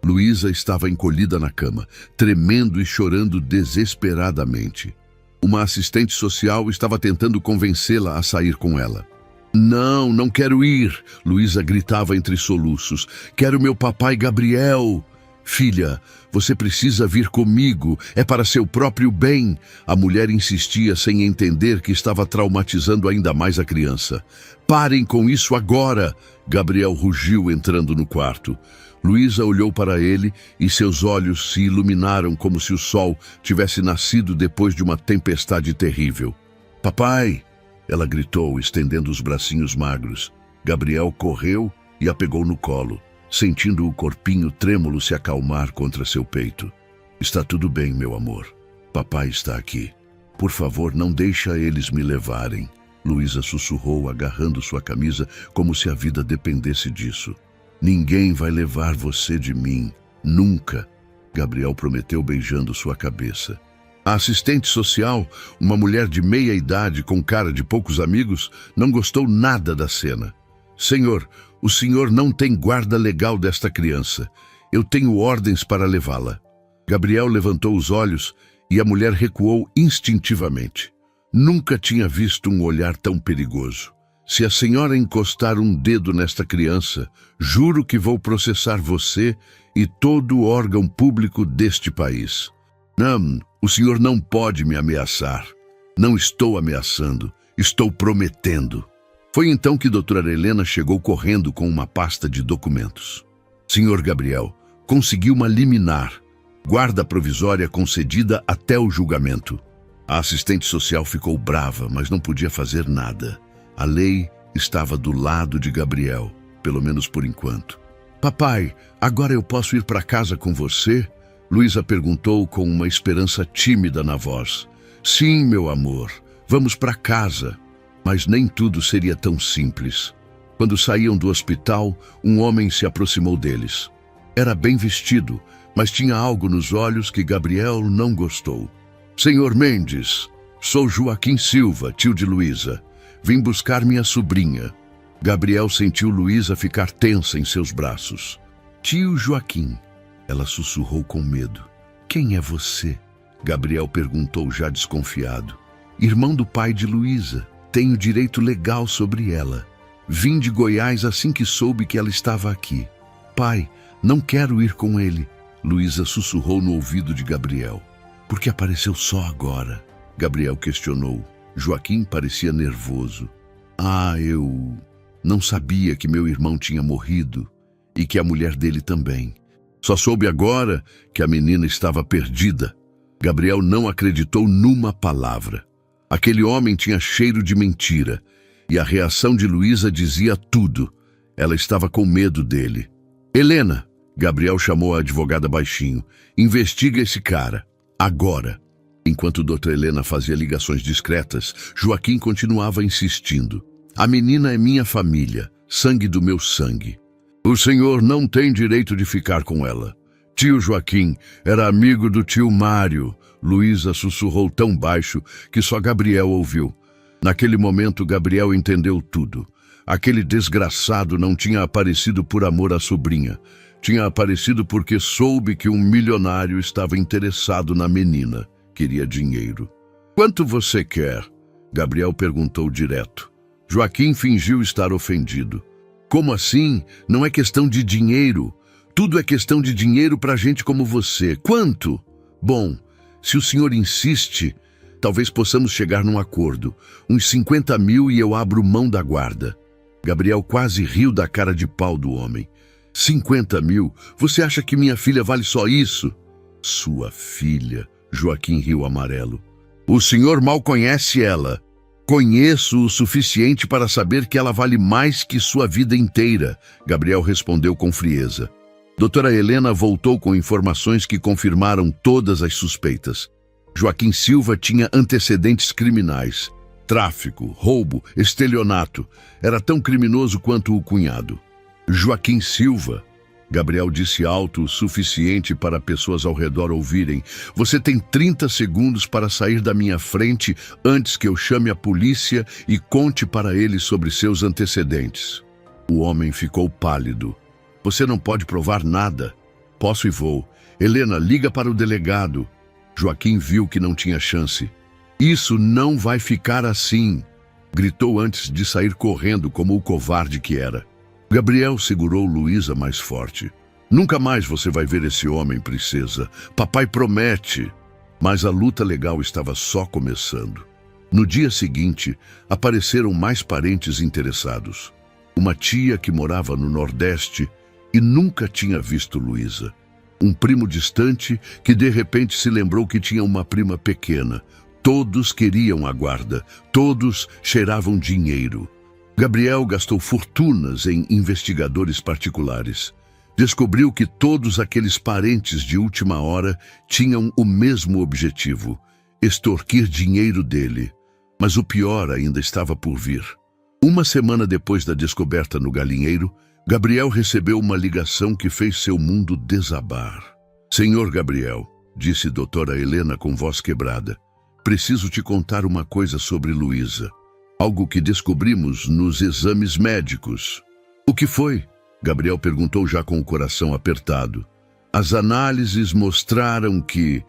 Luísa estava encolhida na cama, tremendo e chorando desesperadamente. Uma assistente social estava tentando convencê-la a sair com ela. Não, não quero ir, Luísa gritava entre soluços. Quero meu papai Gabriel. Filha, você precisa vir comigo, é para seu próprio bem. A mulher insistia sem entender que estava traumatizando ainda mais a criança. Parem com isso agora, Gabriel rugiu entrando no quarto. Luísa olhou para ele e seus olhos se iluminaram como se o sol tivesse nascido depois de uma tempestade terrível. "Papai!" ela gritou, estendendo os bracinhos magros. Gabriel correu e a pegou no colo, sentindo o corpinho trêmulo se acalmar contra seu peito. "Está tudo bem, meu amor. Papai está aqui. Por favor, não deixa eles me levarem." Luísa sussurrou, agarrando sua camisa como se a vida dependesse disso. "Ninguém vai levar você de mim. Nunca." Gabriel prometeu, beijando sua cabeça. A assistente social, uma mulher de meia idade com cara de poucos amigos, não gostou nada da cena. "Senhor, o senhor não tem guarda legal desta criança. Eu tenho ordens para levá-la." Gabriel levantou os olhos e a mulher recuou instintivamente. Nunca tinha visto um olhar tão perigoso. "Se a senhora encostar um dedo nesta criança, juro que vou processar você e todo o órgão público deste país." "Não, o senhor não pode me ameaçar." "Não estou ameaçando, estou prometendo." Foi então que doutora Helena chegou correndo com uma pasta de documentos. "Senhor Gabriel, consegui uma liminar, guarda provisória concedida até o julgamento." A assistente social ficou brava, mas não podia fazer nada. A lei estava do lado de Gabriel, pelo menos por enquanto. "Papai, agora eu posso ir para casa com você?" Luísa perguntou com uma esperança tímida na voz. "Sim, meu amor, vamos para casa." Mas nem tudo seria tão simples. Quando saíam do hospital, um homem se aproximou deles. Era bem vestido, mas tinha algo nos olhos que Gabriel não gostou. "Senhor Mendes, sou Joaquim Silva, tio de Luísa. Vim buscar minha sobrinha." Gabriel sentiu Luísa ficar tensa em seus braços. "Tio Joaquim," ela sussurrou com medo. "Quem é você?" Gabriel perguntou, já desconfiado. "Irmão do pai de Luísa. Tenho direito legal sobre ela. Vim de Goiás assim que soube que ela estava aqui." "Pai, não quero ir com ele," Luísa sussurrou no ouvido de Gabriel. "Por que apareceu só agora?" Gabriel questionou. Joaquim parecia nervoso. Eu não sabia que meu irmão tinha morrido e que a mulher dele também. Só soube agora que a menina estava perdida." Gabriel não acreditou numa palavra. Aquele homem tinha cheiro de mentira, e a reação de Luísa dizia tudo. Ela estava com medo dele. "Helena," Gabriel chamou a advogada baixinho, "investiga esse cara, agora." Enquanto doutora Helena fazia ligações discretas, Joaquim continuava insistindo. "A menina é minha família, sangue do meu sangue. O senhor não tem direito de ficar com ela. Tio Joaquim era amigo do tio Mário." Luísa sussurrou tão baixo que só Gabriel ouviu. Naquele momento, Gabriel entendeu tudo. Aquele desgraçado não tinha aparecido por amor à sobrinha. Tinha aparecido porque soube que um milionário estava interessado na menina. Queria dinheiro. "Quanto você quer?" Gabriel perguntou direto. Joaquim fingiu estar ofendido. "Como assim? Não é questão de dinheiro. Tudo é questão de dinheiro para gente como você. Quanto?" "Bom, se o senhor insiste, talvez possamos chegar num acordo. Uns 50 mil e eu abro mão da guarda." Gabriel quase riu da cara de pau do homem. 50 mil? Você acha que minha filha vale só isso?" "Sua filha?" Joaquim riu amarelo. "O senhor mal conhece ela." "Conheço o suficiente para saber que ela vale mais que sua vida inteira," Gabriel respondeu com frieza. Doutora Helena voltou com informações que confirmaram todas as suspeitas. Joaquim Silva tinha antecedentes criminais. Tráfico, roubo, estelionato. Era tão criminoso quanto o cunhado. "Joaquim Silva," Gabriel disse alto o suficiente para pessoas ao redor ouvirem. "Você tem 30 segundos para sair da minha frente antes que eu chame a polícia e conte para eles sobre seus antecedentes." O homem ficou pálido. "Você não pode provar nada." "Posso e vou. Helena, liga para o delegado." Joaquim viu que não tinha chance. "Isso não vai ficar assim," gritou antes de sair correndo como o covarde que era. Gabriel segurou Luísa mais forte. "Nunca mais você vai ver esse homem, princesa. Papai promete." Mas a luta legal estava só começando. No dia seguinte, apareceram mais parentes interessados. uma tia que morava no Nordeste e nunca tinha visto Luísa. Um primo distante que de repente se lembrou que tinha uma prima pequena. Todos queriam a guarda, todos cheiravam dinheiro. Gabriel gastou fortunas em investigadores particulares. Descobriu que todos aqueles parentes de última hora tinham o mesmo objetivo: extorquir dinheiro dele. Mas o pior ainda estava por vir. Uma semana depois da descoberta no galinheiro, Gabriel recebeu uma ligação que fez seu mundo desabar. "Senhor Gabriel", disse doutora Helena com voz quebrada, "preciso te contar uma coisa sobre Luísa. Algo que descobrimos nos exames médicos." "O que foi?" Gabriel perguntou já com o coração apertado. "As análises mostraram que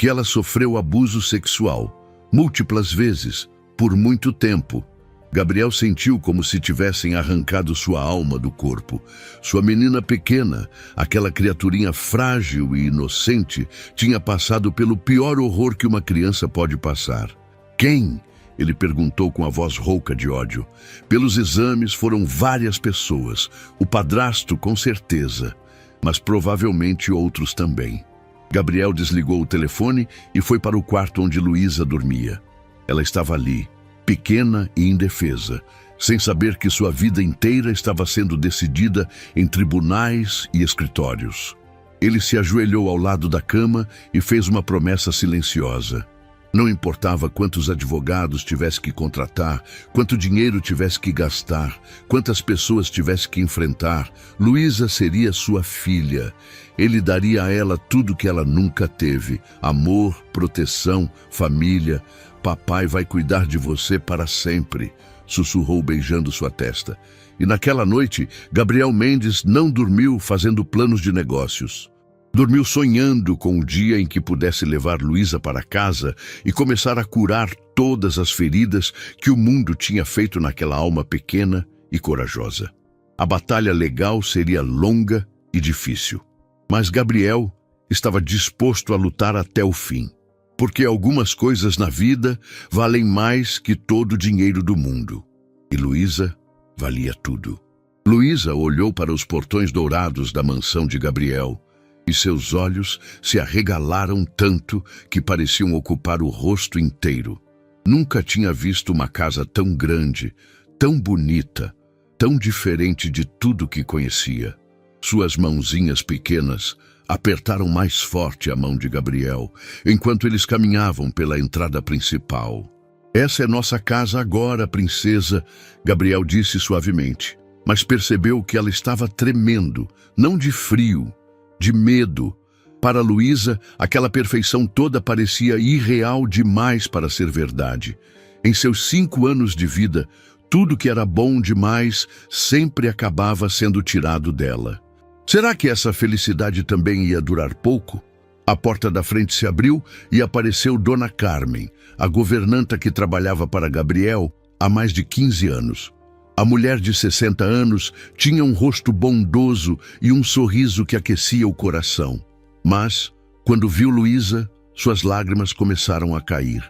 ela sofreu abuso sexual, múltiplas vezes, por muito tempo." Gabriel sentiu como se tivessem arrancado sua alma do corpo. Sua menina pequena, aquela criaturinha frágil e inocente, tinha passado pelo pior horror que uma criança pode passar. "Quem?" ele perguntou com a voz rouca de ódio. "Pelos exames foram várias pessoas. O padrasto, com certeza, mas provavelmente outros também." Gabriel desligou o telefone e foi para o quarto onde Luísa dormia. Ela estava ali, pequena e indefesa, sem saber que sua vida inteira estava sendo decidida em tribunais e escritórios. Ele se ajoelhou ao lado da cama e fez uma promessa silenciosa. Não importava quantos advogados tivesse que contratar, quanto dinheiro tivesse que gastar, quantas pessoas tivesse que enfrentar, Luísa seria sua filha. Ele daria a ela tudo que ela nunca teve: amor, proteção, família. "Papai vai cuidar de você para sempre", sussurrou beijando sua testa. E naquela noite, Gabriel Mendes não dormiu fazendo planos de negócios. Dormiu sonhando com o dia em que pudesse levar Luísa para casa e começar a curar todas as feridas que o mundo tinha feito naquela alma pequena e corajosa. A batalha legal seria longa e difícil, mas Gabriel estava disposto a lutar até o fim. Porque algumas coisas na vida valem mais que todo o dinheiro do mundo. E Luísa valia tudo. Luísa olhou para os portões dourados da mansão de Gabriel e seus olhos se arregalaram tanto que pareciam ocupar o rosto inteiro. Nunca tinha visto uma casa tão grande, tão bonita, tão diferente de tudo que conhecia. Suas mãozinhas pequenas apertaram mais forte a mão de Gabriel, enquanto eles caminhavam pela entrada principal. "Essa é nossa casa agora, princesa", Gabriel disse suavemente, mas percebeu que ela estava tremendo, não de frio, de medo. Para Luísa, aquela perfeição toda parecia irreal demais para ser verdade. Em seus 5 anos de vida, tudo que era bom demais sempre acabava sendo tirado dela. Será que essa felicidade também ia durar pouco? A porta da frente se abriu e apareceu Dona Carmen, a governanta que trabalhava para Gabriel há mais de 15 anos. A mulher de 60 anos tinha um rosto bondoso e um sorriso que aquecia o coração. Mas, quando viu Luísa, suas lágrimas começaram a cair.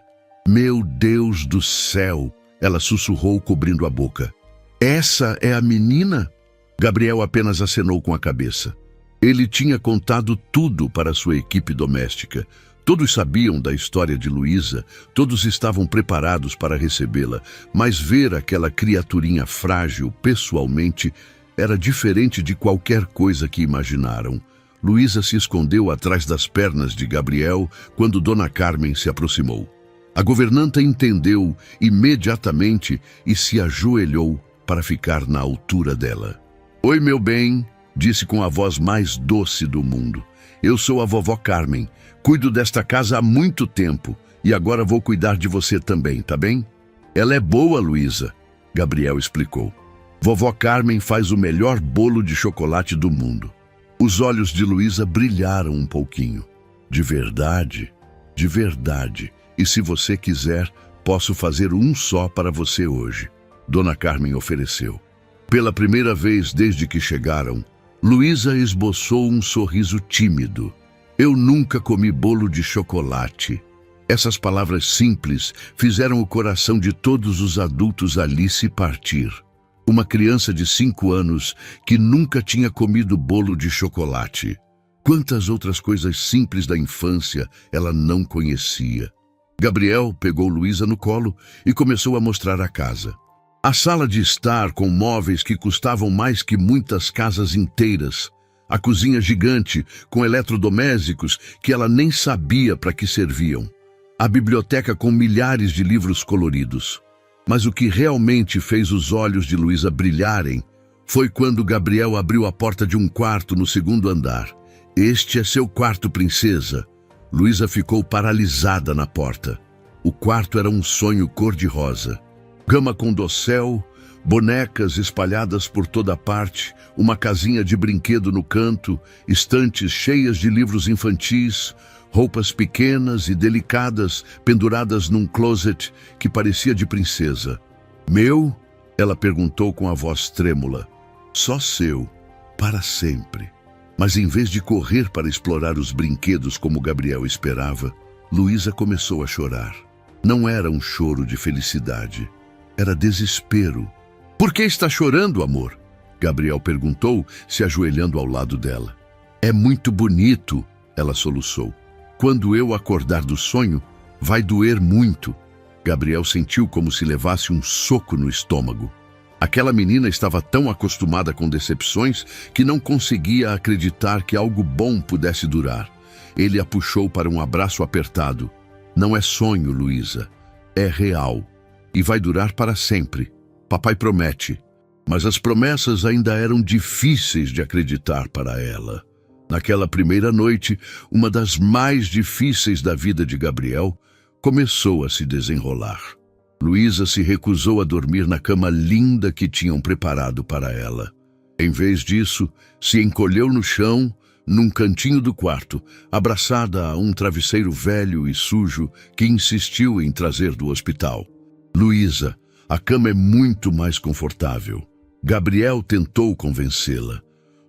"Meu Deus do céu!" ela sussurrou, cobrindo a boca. "Essa é a menina?" Gabriel apenas acenou com a cabeça. Ele tinha contado tudo para sua equipe doméstica. Todos sabiam da história de Luísa, todos estavam preparados para recebê-la, mas ver aquela criaturinha frágil pessoalmente era diferente de qualquer coisa que imaginaram. Luísa se escondeu atrás das pernas de Gabriel quando Dona Carmen se aproximou. A governanta entendeu imediatamente e se ajoelhou para ficar na altura dela. "Oi, meu bem", disse com a voz mais doce do mundo. "Eu sou a vovó Carmen. Cuido desta casa há muito tempo e agora vou cuidar de você também, tá bem?" "Ela é boa, Luísa", Gabriel explicou. "Vovó Carmen faz o melhor bolo de chocolate do mundo." Os olhos de Luísa brilharam um pouquinho. "De verdade, de verdade. E se você quiser, posso fazer um só para você hoje", Dona Carmen ofereceu. Pela primeira vez desde que chegaram, Luísa esboçou um sorriso tímido. "Eu nunca comi bolo de chocolate." Essas palavras simples fizeram o coração de todos os adultos ali se partir. Uma criança de 5 anos que nunca tinha comido bolo de chocolate. Quantas outras coisas simples da infância ela não conhecia. Gabriel pegou Luísa no colo e começou a mostrar a casa. A sala de estar com móveis que custavam mais que muitas casas inteiras. A cozinha gigante com eletrodomésticos que ela nem sabia para que serviam. A biblioteca com milhares de livros coloridos. Mas o que realmente fez os olhos de Luísa brilharem foi quando Gabriel abriu a porta de um quarto no 2º andar. Este é seu quarto, princesa. Luísa ficou paralisada na porta. O quarto era um sonho cor-de-rosa. Cama com dossel, bonecas espalhadas por toda parte, uma casinha de brinquedo no canto, estantes cheias de livros infantis, roupas pequenas e delicadas penduradas num closet que parecia de princesa. Meu? Ela perguntou com a voz trêmula. Só seu, para sempre. Mas em vez de correr para explorar os brinquedos como Gabriel esperava, Luísa começou a chorar. Não era um choro de felicidade, era desespero. Por que está chorando, amor? Gabriel perguntou, se ajoelhando ao lado dela. É muito bonito, ela soluçou. Quando eu acordar do sonho, vai doer muito. Gabriel sentiu como se levasse um soco no estômago. Aquela menina estava tão acostumada com decepções que não conseguia acreditar que algo bom pudesse durar. Ele a puxou para um abraço apertado. Não é sonho, Luísa. É real. E vai durar para sempre. Papai promete. Mas as promessas ainda eram difíceis de acreditar para ela. Naquela primeira noite, uma das mais difíceis da vida de Gabriel, começou a se desenrolar. Luísa se recusou a dormir na cama linda que tinham preparado para ela. Em vez disso, se encolheu no chão, num cantinho do quarto, abraçada a um travesseiro velho e sujo que insistiu em trazer do hospital. Luísa, a cama é muito mais confortável. Gabriel tentou convencê-la.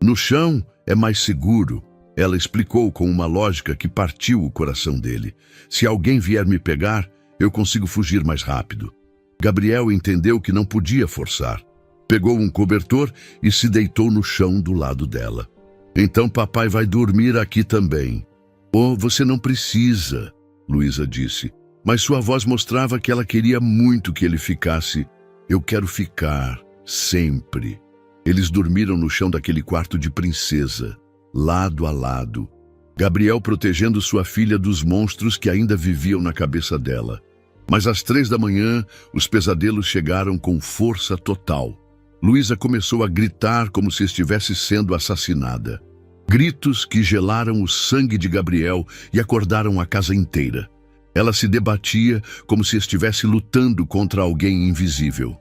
No chão é mais seguro. Ela explicou com uma lógica que partiu o coração dele. Se alguém vier me pegar, eu consigo fugir mais rápido. Gabriel entendeu que não podia forçar. Pegou um cobertor e se deitou no chão do lado dela. Então papai vai dormir aqui também. Oh, você não precisa, Luísa disse. Mas sua voz mostrava que ela queria muito que ele ficasse. Eu quero ficar, sempre. Eles dormiram no chão daquele quarto de princesa, lado a lado. Gabriel protegendo sua filha dos monstros que ainda viviam na cabeça dela. Mas às 3 da manhã, os pesadelos chegaram com força total. Luísa começou a gritar como se estivesse sendo assassinada. Gritos que gelaram o sangue de Gabriel e acordaram a casa inteira. Ela se debatia como se estivesse lutando contra alguém invisível.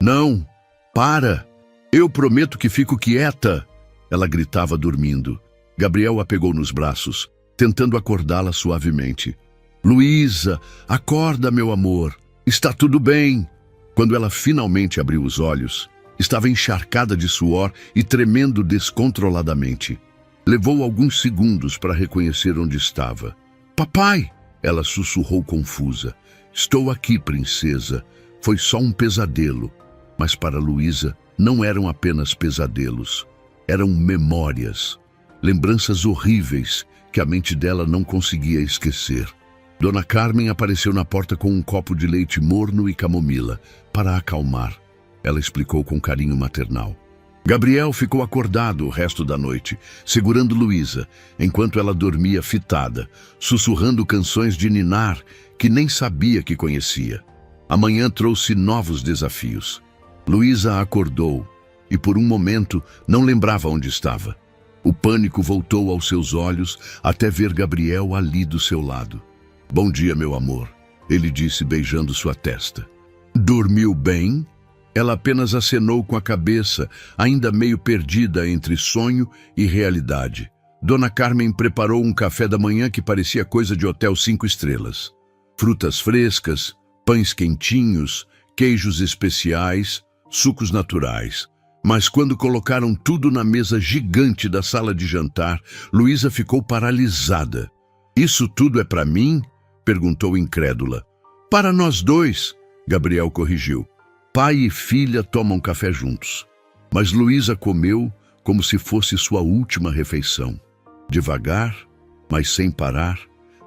Não! Para! Eu prometo que fico quieta! Ela gritava dormindo. Gabriel a pegou nos braços, tentando acordá-la suavemente. Luísa, acorda, meu amor. Está tudo bem. Quando ela finalmente abriu os olhos, estava encharcada de suor e tremendo descontroladamente. Levou alguns segundos para reconhecer onde estava. Papai! Ela sussurrou confusa. Estou aqui, princesa. Foi só um pesadelo. Mas para Luísa, não eram apenas pesadelos. Eram memórias. Lembranças horríveis que a mente dela não conseguia esquecer. Dona Carmen apareceu na porta com um copo de leite morno e camomila, para acalmar. Ela explicou com carinho maternal. Gabriel ficou acordado o resto da noite, segurando Luísa, enquanto ela dormia fitada, sussurrando canções de ninar que nem sabia que conhecia. A manhã trouxe novos desafios. Luísa acordou e, por um momento, não lembrava onde estava. O pânico voltou aos seus olhos até ver Gabriel ali do seu lado. Bom dia, meu amor, ele disse beijando sua testa. Dormiu bem? Ela apenas acenou com a cabeça, ainda meio perdida entre sonho e realidade. Dona Carmen preparou um café da manhã que parecia coisa de hotel 5 estrelas. Frutas frescas, pães quentinhos, queijos especiais, sucos naturais. Mas quando colocaram tudo na mesa gigante da sala de jantar, Luísa ficou paralisada. Isso tudo é para mim? Perguntou incrédula. Para nós dois, Gabriel corrigiu. Pai e filha tomam café juntos. Mas Luísa comeu como se fosse sua última refeição. Devagar, mas sem parar,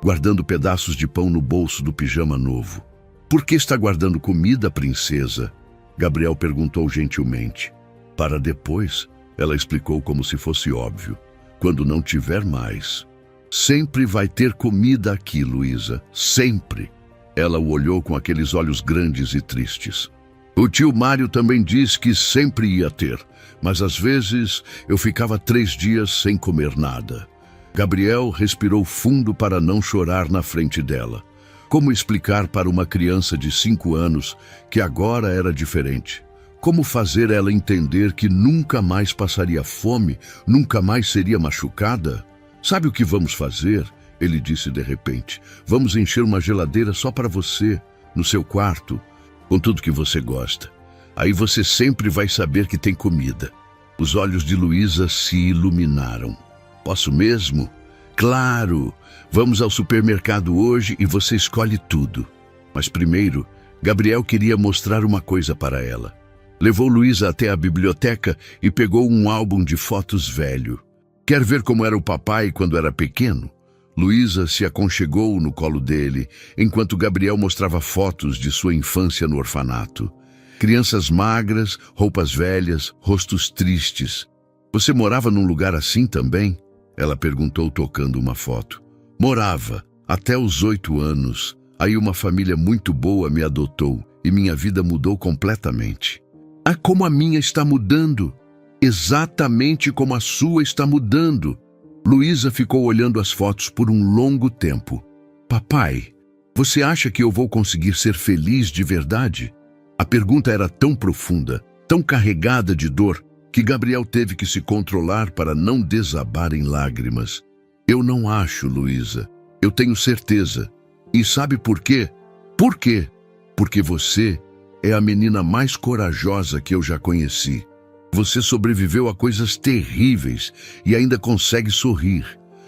guardando pedaços de pão no bolso do pijama novo. Por que está guardando comida, princesa? Gabriel perguntou gentilmente. Para depois, ela explicou como se fosse óbvio. Quando não tiver mais. Sempre vai ter comida aqui, Luísa. Sempre. Ela o olhou com aqueles olhos grandes e tristes. O tio Mário também disse que sempre ia ter, mas às vezes eu ficava 3 dias sem comer nada. Gabriel respirou fundo para não chorar na frente dela. Como explicar para uma criança de 5 anos que agora era diferente? Como fazer ela entender que nunca mais passaria fome, nunca mais seria machucada? Sabe o que vamos fazer? Ele disse de repente. Vamos encher uma geladeira só para você, no seu quarto, com tudo que você gosta. Aí você sempre vai saber que tem comida. Os olhos de Luísa se iluminaram. Posso mesmo? Claro! Vamos ao supermercado hoje e você escolhe tudo. Mas primeiro, Gabriel queria mostrar uma coisa para ela. Levou Luísa até a biblioteca e pegou um álbum de fotos velho. Quer ver como era o papai quando era pequeno? Luísa se aconchegou no colo dele, enquanto Gabriel mostrava fotos de sua infância no orfanato. Crianças magras, roupas velhas, rostos tristes. Você morava num lugar assim também? Ela perguntou tocando uma foto. Morava, até os 8 anos. Aí uma família muito boa me adotou e minha vida mudou completamente. Ah, como a minha está mudando! Exatamente como a sua está mudando! Luísa ficou olhando as fotos por um longo tempo. Papai, você acha que eu vou conseguir ser feliz de verdade? A pergunta era tão profunda, tão carregada de dor, que Gabriel teve que se controlar para não desabar em lágrimas. Eu não acho, Luísa. Eu tenho certeza. E sabe por quê? Por quê? Porque você é a menina mais corajosa que eu já conheci. Você sobreviveu a coisas terríveis e ainda consegue sorrir.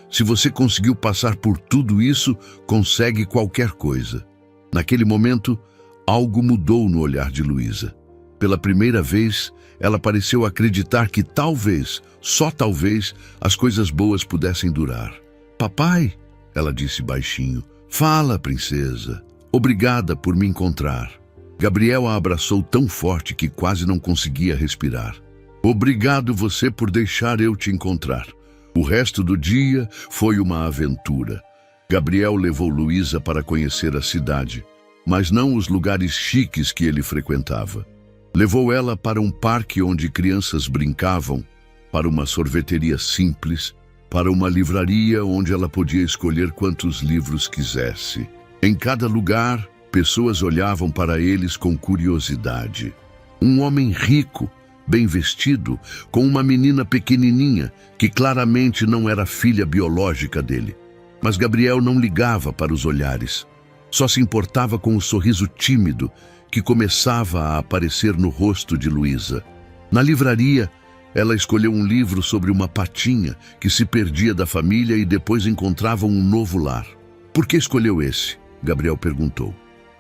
Se você conseguiu passar por tudo isso, consegue qualquer coisa. Naquele momento, algo mudou no olhar de Luísa. Pela primeira vez, ela pareceu acreditar que talvez, só talvez, as coisas boas pudessem durar. Papai, ela disse baixinho, fala, princesa. Obrigada por me encontrar. Gabriel a abraçou tão forte que quase não conseguia respirar. Obrigado você por deixar eu te encontrar. O resto do dia foi uma aventura. Gabriel levou Luísa para conhecer a cidade, mas não os lugares chiques que ele frequentava. Levou ela para um parque onde crianças brincavam, para uma sorveteria simples, para uma livraria onde ela podia escolher quantos livros quisesse. Em cada lugar, pessoas olhavam para eles com curiosidade. Um homem rico, bem vestido, com uma menina pequenininha, que claramente não era filha biológica dele. Mas Gabriel não ligava para os olhares. Só se importava com o sorriso tímido que começava a aparecer no rosto de Luísa. Na livraria, ela escolheu um livro sobre uma patinha que se perdia da família e depois encontrava um novo lar. Por que escolheu esse? Gabriel perguntou.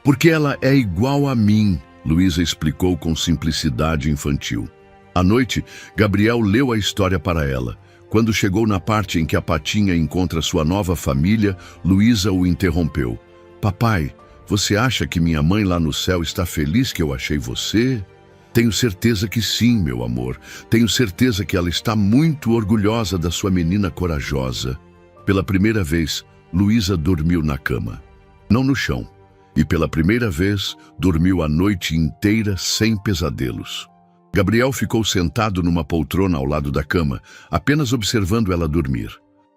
Porque ela é igual a mim, Luísa explicou com simplicidade infantil. À noite, Gabriel leu a história para ela. Quando chegou na parte em que a patinha encontra sua nova família, Luísa o interrompeu. Papai, você acha que minha mãe lá no céu está feliz que eu achei você? Tenho certeza que sim, meu amor. Tenho certeza que ela está muito orgulhosa da sua menina corajosa. Pela primeira vez, Luísa dormiu na cama, não no chão. E pela primeira vez, dormiu a noite inteira sem pesadelos. Gabriel ficou sentado numa poltrona ao lado da cama, apenas observando ela dormir.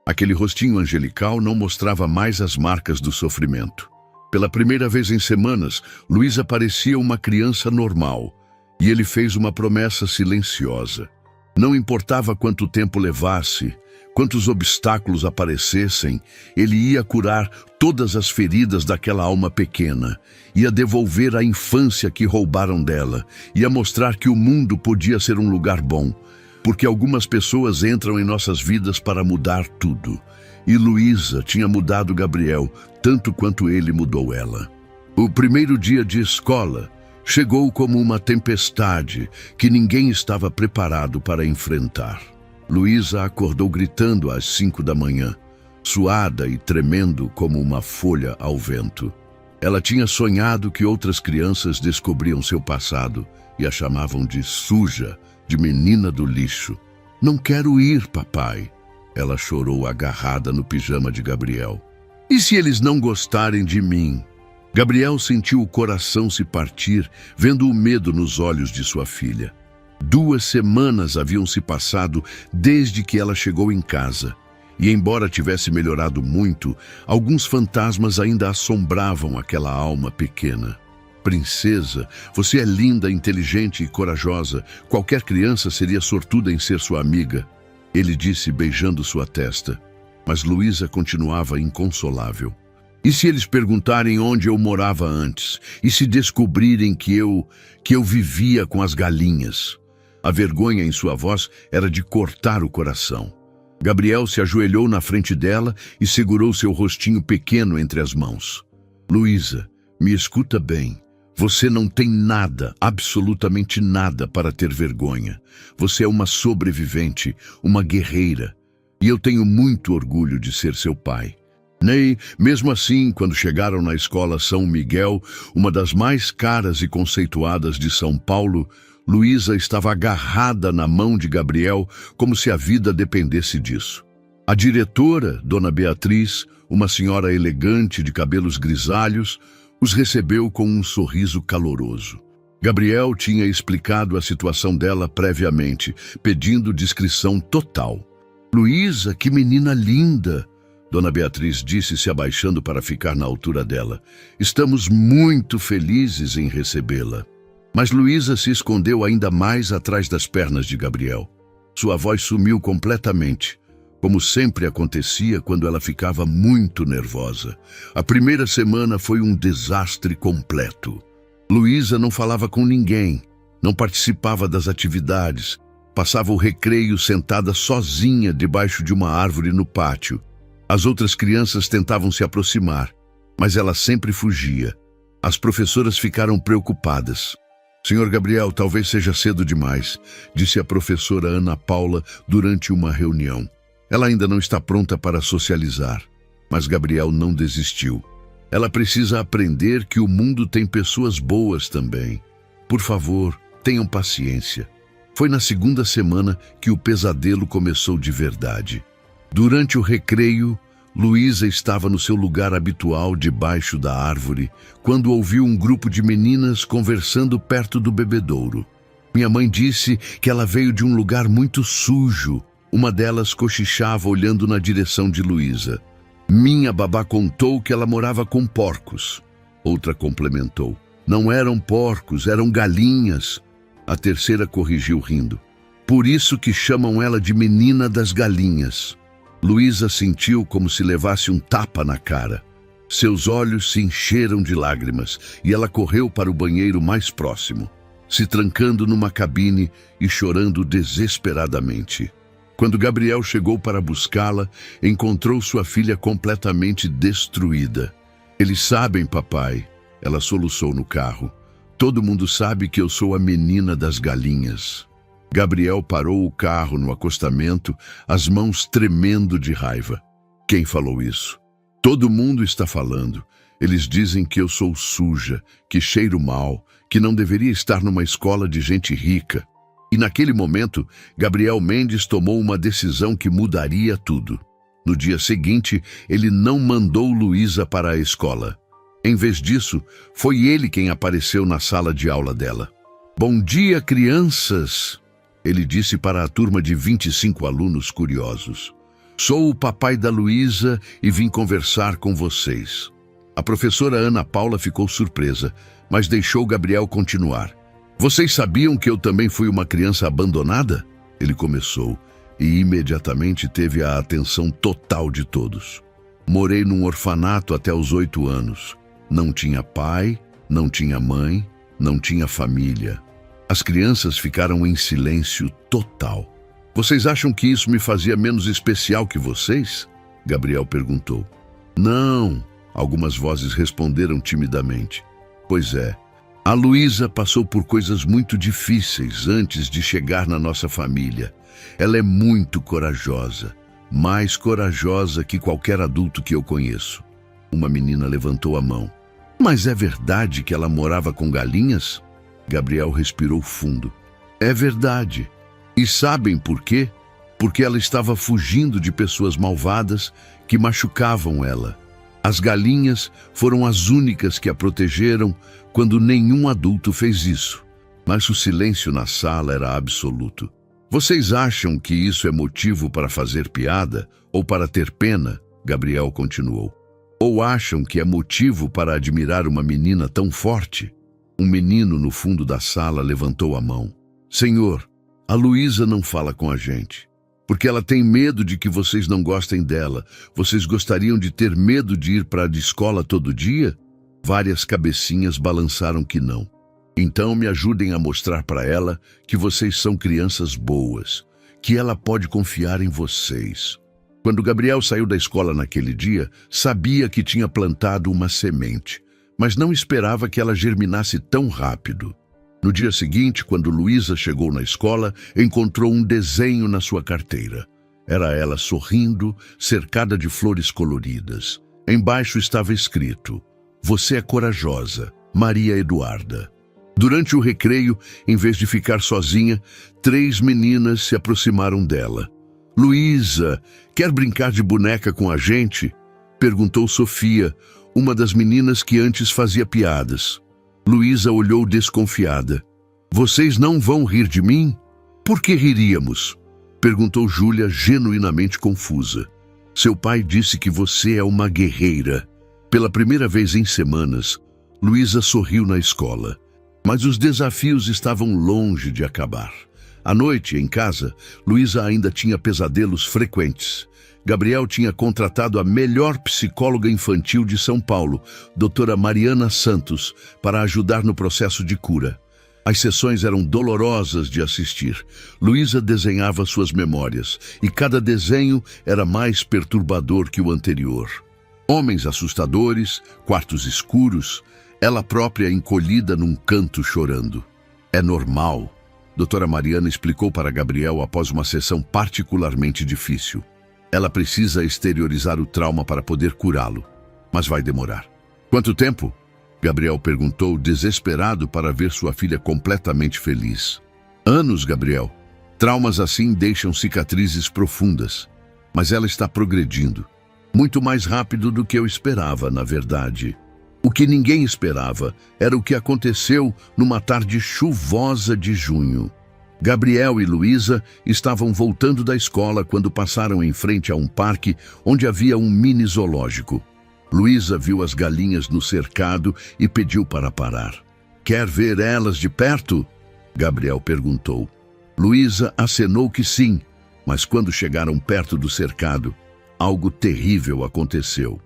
Aquele rostinho angelical não mostrava mais as marcas do sofrimento. Pela primeira vez em semanas, Luísa parecia uma criança normal, e ele fez uma promessa silenciosa. Não importava quanto tempo levasse, quantos obstáculos aparecessem, ele ia curar todas as feridas daquela alma pequena, ia devolver a infância que roubaram dela, ia mostrar que o mundo podia ser um lugar bom, porque algumas pessoas entram em nossas vidas para mudar tudo. E Luísa tinha mudado Gabriel tanto quanto ele mudou ela. O primeiro dia de escola Chegou como uma tempestade que ninguém estava preparado para enfrentar. Luísa acordou gritando às 5 da manhã, suada e tremendo como uma folha ao vento. Ela tinha sonhado que outras crianças descobriam seu passado e a chamavam de suja, de menina do lixo. Não quero ir, papai. Ela chorou agarrada no pijama de Gabriel. E se eles não gostarem de mim? Gabriel sentiu o coração se partir, vendo o medo nos olhos de sua filha. 2 semanas haviam se passado desde que ela chegou em casa. E embora tivesse melhorado muito, alguns fantasmas ainda assombravam aquela alma pequena. Princesa, você é linda, inteligente e corajosa. Qualquer criança seria sortuda em ser sua amiga. Ele disse, beijando sua testa. Mas Luísa continuava inconsolável. E se eles perguntarem onde eu morava antes? E se descobrirem que eu vivia com as galinhas? A vergonha em sua voz era de cortar o coração. Gabriel se ajoelhou na frente dela e segurou seu rostinho pequeno entre as mãos. Luísa, me escuta bem. Você não tem nada, absolutamente nada para ter vergonha. Você é uma sobrevivente, uma guerreira. E eu tenho muito orgulho de ser seu pai. Ney, mesmo assim, quando chegaram na escola São Miguel, uma das mais caras e conceituadas de São Paulo, Luísa estava agarrada na mão de Gabriel como se a vida dependesse disso. A diretora, Dona Beatriz, uma senhora elegante de cabelos grisalhos, os recebeu com um sorriso caloroso. Gabriel tinha explicado a situação dela previamente, pedindo descrição total. Luísa, que menina linda! Dona Beatriz disse, se abaixando para ficar na altura dela. Estamos muito felizes em recebê-la. Mas Luísa se escondeu ainda mais atrás das pernas de Gabriel. Sua voz sumiu completamente, como sempre acontecia quando ela ficava muito nervosa. A primeira semana foi um desastre completo. Luísa não falava com ninguém, não participava das atividades, passava o recreio sentada sozinha debaixo de uma árvore no pátio. As outras crianças tentavam se aproximar, mas ela sempre fugia. As professoras ficaram preocupadas. Senhor Gabriel, talvez seja cedo demais, disse a professora Ana Paula durante uma reunião. Ela ainda não está pronta para socializar. Mas Gabriel não desistiu. Ela precisa aprender que o mundo tem pessoas boas também. Por favor, tenham paciência. Foi na 2ª semana que o pesadelo começou de verdade. Durante o recreio, Luísa estava no seu lugar habitual debaixo da árvore, quando ouviu um grupo de meninas conversando perto do bebedouro. Minha mãe disse que ela veio de um lugar muito sujo. Uma delas cochichava olhando na direção de Luísa. Minha babá contou que ela morava com porcos. Outra complementou. Não eram porcos, eram galinhas. A terceira corrigiu rindo. Por isso que chamam ela de menina das galinhas. Luísa sentiu como se levasse um tapa na cara. Seus olhos se encheram de lágrimas e ela correu para o banheiro mais próximo, se trancando numa cabine e chorando desesperadamente. Quando Gabriel chegou para buscá-la, encontrou sua filha completamente destruída. Eles sabem, papai, ela soluçou no carro. Todo mundo sabe que eu sou a menina das galinhas. Gabriel parou o carro no acostamento, as mãos tremendo de raiva. Quem falou isso? Todo mundo está falando. Eles dizem que eu sou suja, que cheiro mal, que não deveria estar numa escola de gente rica. E naquele momento, Gabriel Mendes tomou uma decisão que mudaria tudo. No dia seguinte, ele não mandou Luísa para a escola. Em vez disso, foi ele quem apareceu na sala de aula dela. Bom dia, crianças! Ele disse para a turma de 25 alunos curiosos. Sou o papai da Luísa e vim conversar com vocês. A professora Ana Paula ficou surpresa, mas deixou Gabriel continuar. Vocês sabiam que eu também fui uma criança abandonada? Ele começou e imediatamente teve a atenção total de todos. Morei num orfanato até os 8 anos. Não tinha pai, não tinha mãe, não tinha família. As crianças ficaram em silêncio total. Vocês acham que isso me fazia menos especial que vocês? Gabriel perguntou. Não, algumas vozes responderam timidamente. Pois é, A Luísa passou por coisas muito difíceis antes de chegar na nossa família. Ela é muito corajosa, mais corajosa que qualquer adulto que eu conheço. Uma menina levantou a mão. Mas é verdade que ela morava com galinhas? Gabriel respirou fundo. É verdade. E sabem por quê? Porque ela estava fugindo de pessoas malvadas que machucavam ela. As galinhas foram as únicas que a protegeram quando nenhum adulto fez isso. Mas o silêncio na sala era absoluto. Vocês acham que isso é motivo para fazer piada ou para ter pena? Gabriel continuou. Ou acham que é motivo para admirar uma menina tão forte? Um menino no fundo da sala levantou a mão. Senhor, a Luísa não fala com a gente, porque ela tem medo de que vocês não gostem dela. Vocês gostariam de ter medo de ir para a escola todo dia? Várias cabecinhas balançaram que não. Então me ajudem a mostrar para ela que vocês são crianças boas, que ela pode confiar em vocês. Quando Gabriel saiu da escola naquele dia, sabia que tinha plantado uma semente, mas não esperava que ela germinasse tão rápido. No dia seguinte, quando Luísa chegou na escola, encontrou um desenho na sua carteira. Era ela sorrindo, cercada de flores coloridas. Embaixo estava escrito: "Você é corajosa, Maria Eduarda." Durante o recreio, em vez de ficar sozinha, 3 meninas se aproximaram dela. "Luísa, quer brincar de boneca com a gente?" perguntou Sofia, uma das meninas que antes fazia piadas. Luísa olhou desconfiada. "Vocês não vão rir de mim? Por que riríamos?" perguntou Júlia, genuinamente confusa. "Seu pai disse que você é uma guerreira." Pela primeira vez em semanas, Luísa sorriu na escola. Mas os desafios estavam longe de acabar. À noite, em casa, Luísa ainda tinha pesadelos frequentes. Gabriel tinha contratado a melhor psicóloga infantil de São Paulo, doutora Mariana Santos, para ajudar no processo de cura. As sessões eram dolorosas de assistir. Luísa desenhava suas memórias, e cada desenho era mais perturbador que o anterior. Homens assustadores, quartos escuros, ela própria encolhida num canto chorando. "É normal", doutora Mariana explicou para Gabriel após uma sessão particularmente difícil. "Ela precisa exteriorizar o trauma para poder curá-lo, mas vai demorar." "Quanto tempo?" Gabriel perguntou, desesperado para ver sua filha completamente feliz. "Anos, Gabriel. Traumas assim deixam cicatrizes profundas, mas ela está progredindo. Muito mais rápido do que eu esperava, na verdade." O que ninguém esperava era o que aconteceu numa tarde chuvosa de junho. Gabriel e Luísa estavam voltando da escola quando passaram em frente a um parque onde havia um mini zoológico. Luísa viu as galinhas no cercado e pediu para parar. "Quer ver elas de perto?" Gabriel perguntou. Luísa acenou que sim, mas quando chegaram perto do cercado, algo terrível aconteceu.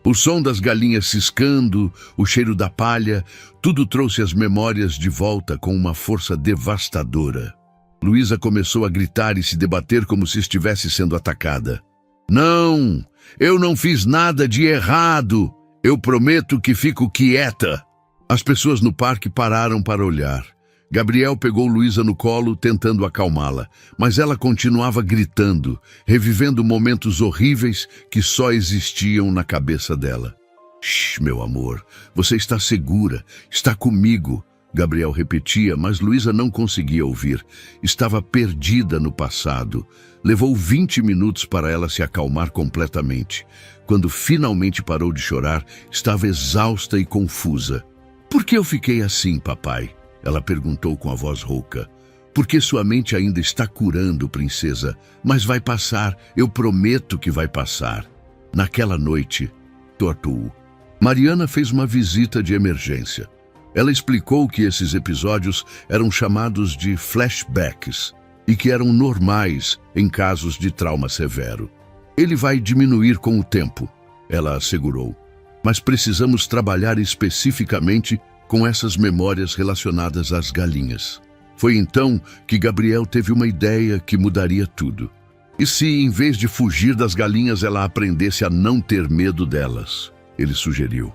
O som das galinhas ciscando, o cheiro da palha, tudo trouxe as memórias de volta com uma força devastadora. Luísa começou a gritar e se debater como se estivesse sendo atacada. "Não, eu não fiz nada de errado. Eu prometo que fico quieta." As pessoas no parque pararam para olhar. Gabriel pegou Luísa no colo, tentando acalmá-la, mas ela continuava gritando, revivendo momentos horríveis que só existiam na cabeça dela. "Shh, meu amor, você está segura, está comigo", Gabriel repetia, mas Luísa não conseguia ouvir. Estava perdida no passado. Levou 20 minutos para ela se acalmar completamente. Quando finalmente parou de chorar, estava exausta e confusa. "Por que eu fiquei assim, papai?" ela perguntou com a voz rouca. "Porque sua mente ainda está curando, princesa, mas vai passar, eu prometo que vai passar." Naquela noite, tortou. Mariana fez uma visita de emergência. Ela explicou que esses episódios eram chamados de flashbacks e que eram normais em casos de trauma severo. "Ele vai diminuir com o tempo", ela assegurou, "mas precisamos trabalhar especificamente com essas memórias relacionadas às galinhas." Foi então que Gabriel teve uma ideia que mudaria tudo. E se, em vez de fugir das galinhas, ela aprendesse a não ter medo delas? Ele sugeriu.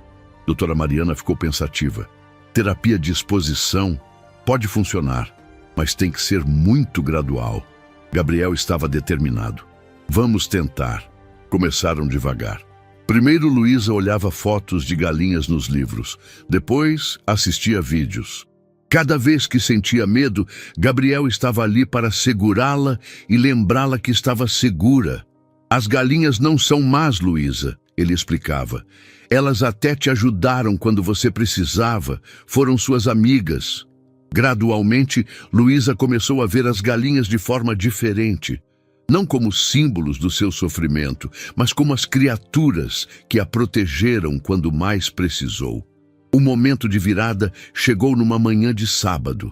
Doutora Mariana ficou pensativa. Terapia de exposição pode funcionar, mas tem que ser muito gradual. Gabriel estava determinado. Vamos tentar. Começaram devagar. Primeiro, Luísa olhava fotos de galinhas nos livros. Depois, assistia vídeos. Cada vez que sentia medo, Gabriel estava ali para segurá-la e lembrá-la que estava segura. As galinhas não são más, Luísa, ele explicava. Elas até te ajudaram quando você precisava, foram suas amigas. Gradualmente, Luísa começou a ver as galinhas de forma diferente. Não como símbolos do seu sofrimento, mas como as criaturas que a protegeram quando mais precisou. O momento de virada chegou numa manhã de sábado.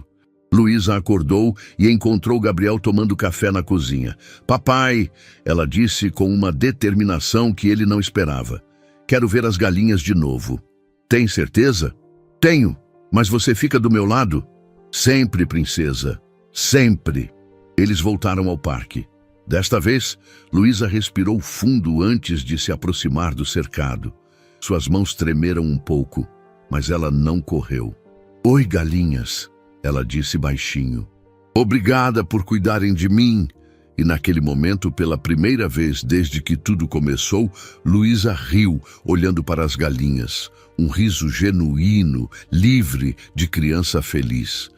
Luísa acordou e encontrou Gabriel tomando café na cozinha. Papai, ela disse com uma determinação que ele não esperava. Quero ver as galinhas de novo. Tem certeza? Tenho, mas você fica do meu lado? Sempre, princesa, sempre. Eles voltaram ao parque. Desta vez, Luísa respirou fundo antes de se aproximar do cercado. Suas mãos tremeram um pouco, mas ela não correu. Oi, galinhas, ela disse baixinho. Obrigada por cuidarem de mim. E naquele momento, pela primeira vez desde que tudo começou, Luísa riu, olhando para as galinhas. Um riso genuíno, livre, de criança feliz.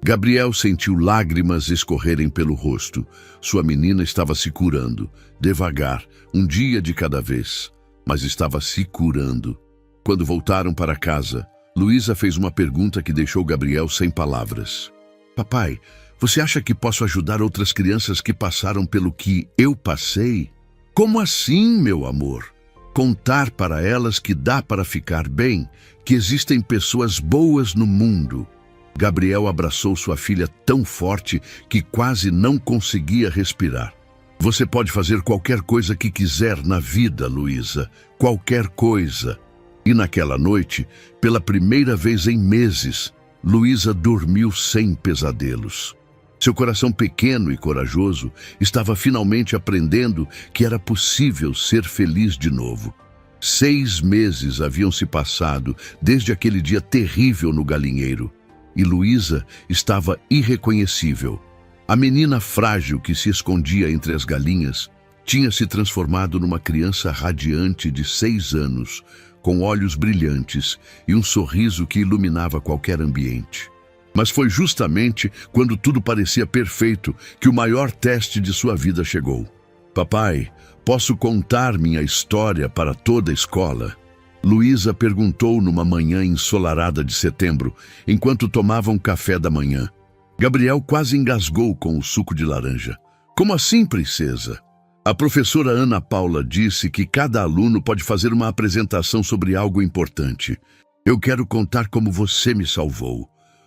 Gabriel sentiu lágrimas escorrerem pelo rosto. Sua menina estava se curando, devagar, um dia de cada vez, mas estava se curando. Quando voltaram para casa, Luísa fez uma pergunta que deixou Gabriel sem palavras. Papai, você acha que posso ajudar outras crianças que passaram pelo que eu passei? Como assim, meu amor? Contar para elas que dá para ficar bem, que existem pessoas boas no mundo. Gabriel abraçou sua filha tão forte que quase não conseguia respirar. Você pode fazer qualquer coisa que quiser na vida, Luísa. Qualquer coisa. E naquela noite, pela primeira vez em meses, Luísa dormiu sem pesadelos. Seu coração pequeno e corajoso estava finalmente aprendendo que era possível ser feliz de novo. 6 meses haviam se passado desde aquele dia terrível no galinheiro. E Luísa estava irreconhecível. A menina frágil que se escondia entre as galinhas tinha se transformado numa criança radiante de 6 anos, com olhos brilhantes e um sorriso que iluminava qualquer ambiente. Mas foi justamente quando tudo parecia perfeito que o maior teste de sua vida chegou. Papai, posso contar minha história para toda a escola? Luísa perguntou numa manhã ensolarada de setembro, enquanto tomavam café da manhã. Gabriel quase engasgou com o suco de laranja. Como assim, princesa? A professora Ana Paula disse que cada aluno pode fazer uma apresentação sobre algo importante. Eu quero contar como você me salvou.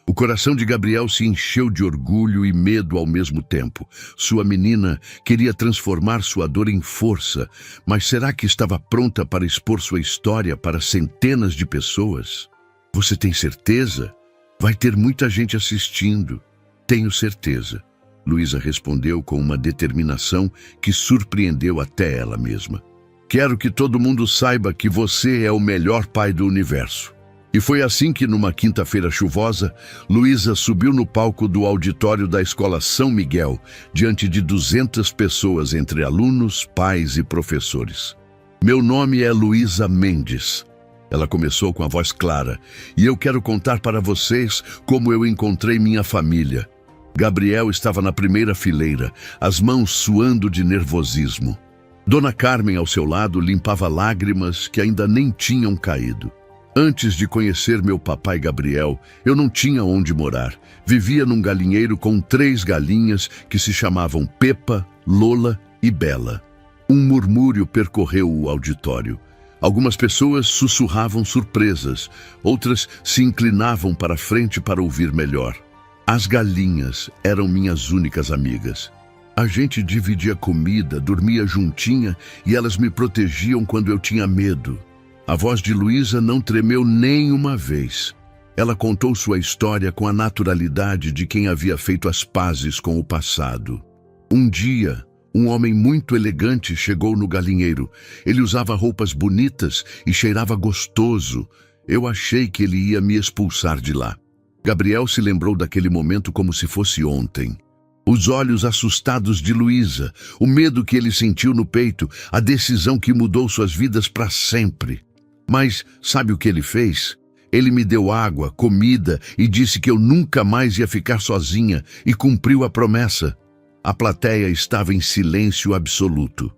O coração de Gabriel se encheu de orgulho e medo ao mesmo tempo. Sua menina queria transformar sua dor em força, mas será que estava pronta para expor sua história para centenas de pessoas? Você tem certeza? Vai ter muita gente assistindo. Tenho certeza. Luísa respondeu com uma determinação que surpreendeu até ela mesma. Quero que todo mundo saiba que você é o melhor pai do universo. E foi assim que, numa quinta-feira chuvosa, Luísa subiu no palco do auditório da Escola São Miguel, diante de 200 pessoas, entre alunos, pais e professores. Meu nome é Luísa Mendes. Ela começou com a voz clara, e eu quero contar para vocês como eu encontrei minha família. Gabriel estava na primeira fileira, as mãos suando de nervosismo. Dona Carmen, ao seu lado, limpava lágrimas que ainda nem tinham caído. Antes de conhecer meu papai Gabriel, eu não tinha onde morar. Vivia num galinheiro com 3 galinhas que se chamavam Pepa, Lola e Bela. Um murmúrio percorreu o auditório. Algumas pessoas sussurravam surpresas, outras se inclinavam para a frente para ouvir melhor. As galinhas eram minhas únicas amigas. A gente dividia comida, dormia juntinha e elas me protegiam quando eu tinha medo. A voz de Luísa não tremeu nem uma vez. Ela contou sua história com a naturalidade de quem havia feito as pazes com o passado. Um dia, um homem muito elegante chegou no galinheiro. Ele usava roupas bonitas e cheirava gostoso. Eu achei que ele ia me expulsar de lá. Gabriel se lembrou daquele momento como se fosse ontem. Os olhos assustados de Luísa, o medo que ele sentiu no peito, a decisão que mudou suas vidas para sempre. Mas sabe o que ele fez? Ele me deu água, comida e disse que eu nunca mais ia ficar sozinha e cumpriu a promessa. A plateia estava em silêncio absoluto.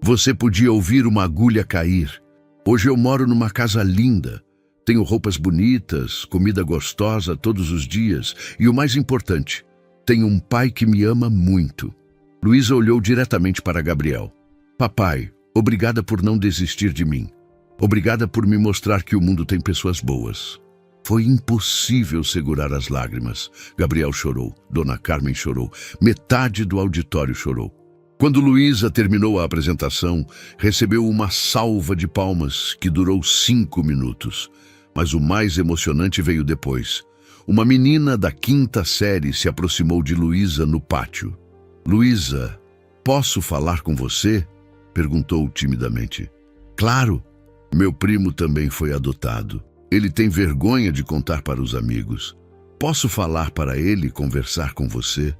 Você podia ouvir uma agulha cair. Hoje eu moro numa casa linda. Tenho roupas bonitas, comida gostosa todos os dias e o mais importante, tenho um pai que me ama muito. Luísa olhou diretamente para Gabriel. Papai, obrigada por não desistir de mim. Obrigada por me mostrar que o mundo tem pessoas boas. Foi impossível segurar as lágrimas. Gabriel chorou, Dona Carmen chorou, metade do auditório chorou. Quando Luísa terminou a apresentação, recebeu uma salva de palmas que durou 5 minutos. Mas o mais emocionante veio depois. Uma menina da 5ª série se aproximou de Luísa no pátio. Luísa, posso falar com você? Perguntou timidamente. Claro. Meu primo também foi adotado. Ele tem vergonha de contar para os amigos. Posso falar para ele e conversar com você?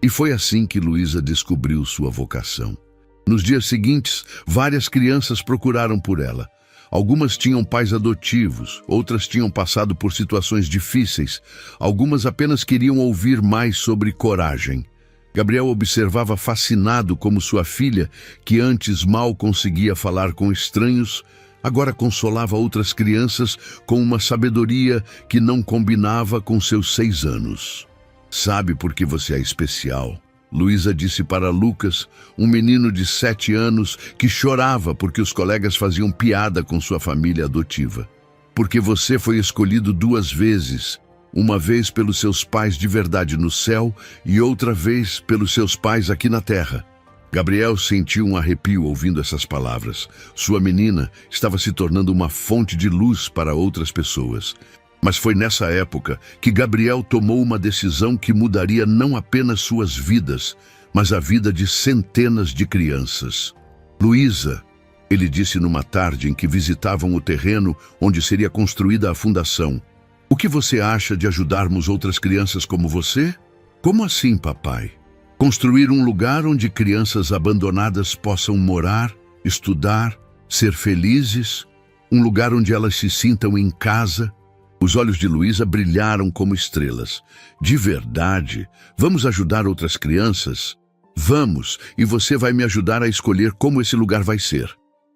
E foi assim que Luísa descobriu sua vocação. Nos dias seguintes, várias crianças procuraram por ela. Algumas tinham pais adotivos, outras tinham passado por situações difíceis, algumas apenas queriam ouvir mais sobre coragem. Gabriel observava fascinado como sua filha, que antes mal conseguia falar com estranhos, agora consolava outras crianças com uma sabedoria que não combinava com seus 6 anos. Sabe por que você é especial? Luísa disse para Lucas, um menino de 7 anos que chorava porque os colegas faziam piada com sua família adotiva. Porque você foi escolhido 2 vezes, uma vez pelos seus pais de verdade no céu e outra vez pelos seus pais aqui na terra. Gabriel sentiu um arrepio ouvindo essas palavras. Sua menina estava se tornando uma fonte de luz para outras pessoas. Mas foi nessa época que Gabriel tomou uma decisão que mudaria não apenas suas vidas, mas a vida de centenas de crianças. Luísa, ele disse numa tarde em que visitavam o terreno onde seria construída a fundação, o que você acha de ajudarmos outras crianças como você? Como assim, papai? Construir um lugar onde crianças abandonadas possam morar, estudar, ser felizes, um lugar onde elas se sintam em casa. Os olhos de Luísa brilharam como estrelas. De verdade, vamos ajudar outras crianças? Vamos, e você vai me ajudar a escolher como esse lugar vai ser.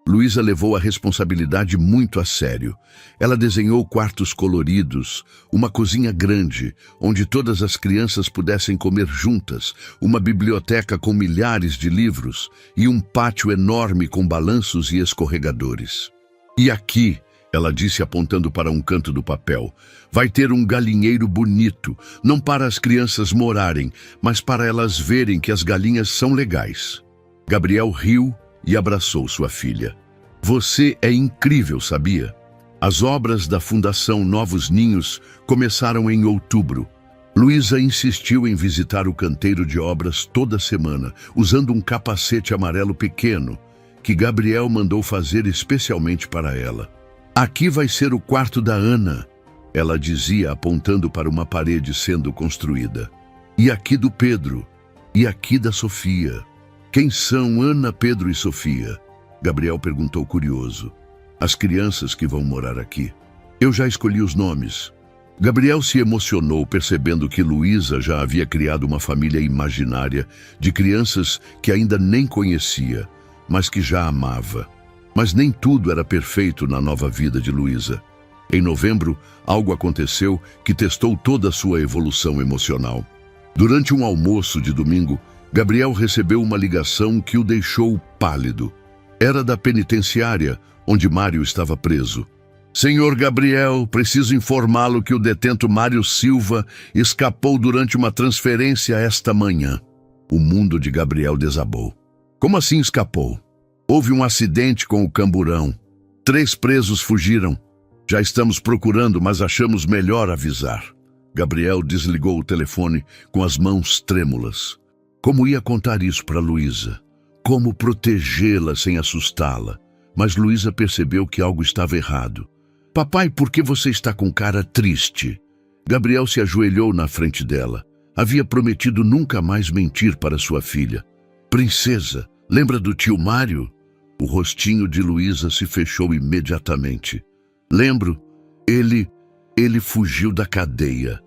Luísa levou a responsabilidade muito a sério. Ela desenhou quartos coloridos, uma cozinha grande, onde todas as crianças pudessem comer juntas, uma biblioteca com milhares de livros e um pátio enorme com balanços e escorregadores. E aqui, ela disse apontando para um canto do papel, vai ter um galinheiro bonito, não para as crianças morarem, mas para elas verem que as galinhas são legais. Gabriel riu e abraçou sua filha. Você é incrível, sabia? As obras da Fundação Novos Ninhos começaram em outubro. Luísa insistiu em visitar o canteiro de obras toda semana, usando um capacete amarelo pequeno, que Gabriel mandou fazer especialmente para ela. Aqui vai ser o quarto da Ana, ela dizia apontando para uma parede sendo construída. E aqui do Pedro, e aqui da Sofia. Quem são Ana, Pedro e Sofia? Gabriel perguntou curioso. As crianças que vão morar aqui. Eu já escolhi os nomes. Gabriel se emocionou percebendo que Luísa já havia criado uma família imaginária de crianças que ainda nem conhecia, mas que já amava. Mas nem tudo era perfeito na nova vida de Luísa. Em novembro, algo aconteceu que testou toda a sua evolução emocional. Durante um almoço de domingo, Gabriel recebeu uma ligação que o deixou pálido. Era da penitenciária, onde Mário estava preso. Senhor Gabriel, preciso informá-lo que o detento Mário Silva escapou durante uma transferência esta manhã. O mundo de Gabriel desabou. Como assim escapou? Houve um acidente com o camburão. 3 presos fugiram. Já estamos procurando, mas achamos melhor avisar. Gabriel desligou o telefone com as mãos trêmulas. Como ia contar isso para Luísa? Como protegê-la sem assustá-la? Mas Luísa percebeu que algo estava errado. Papai, por que você está com cara triste? Gabriel se ajoelhou na frente dela. Havia prometido nunca mais mentir para sua filha. Princesa, lembra do tio Mário? O rostinho de Luísa se fechou imediatamente. Lembro, ele fugiu da cadeia.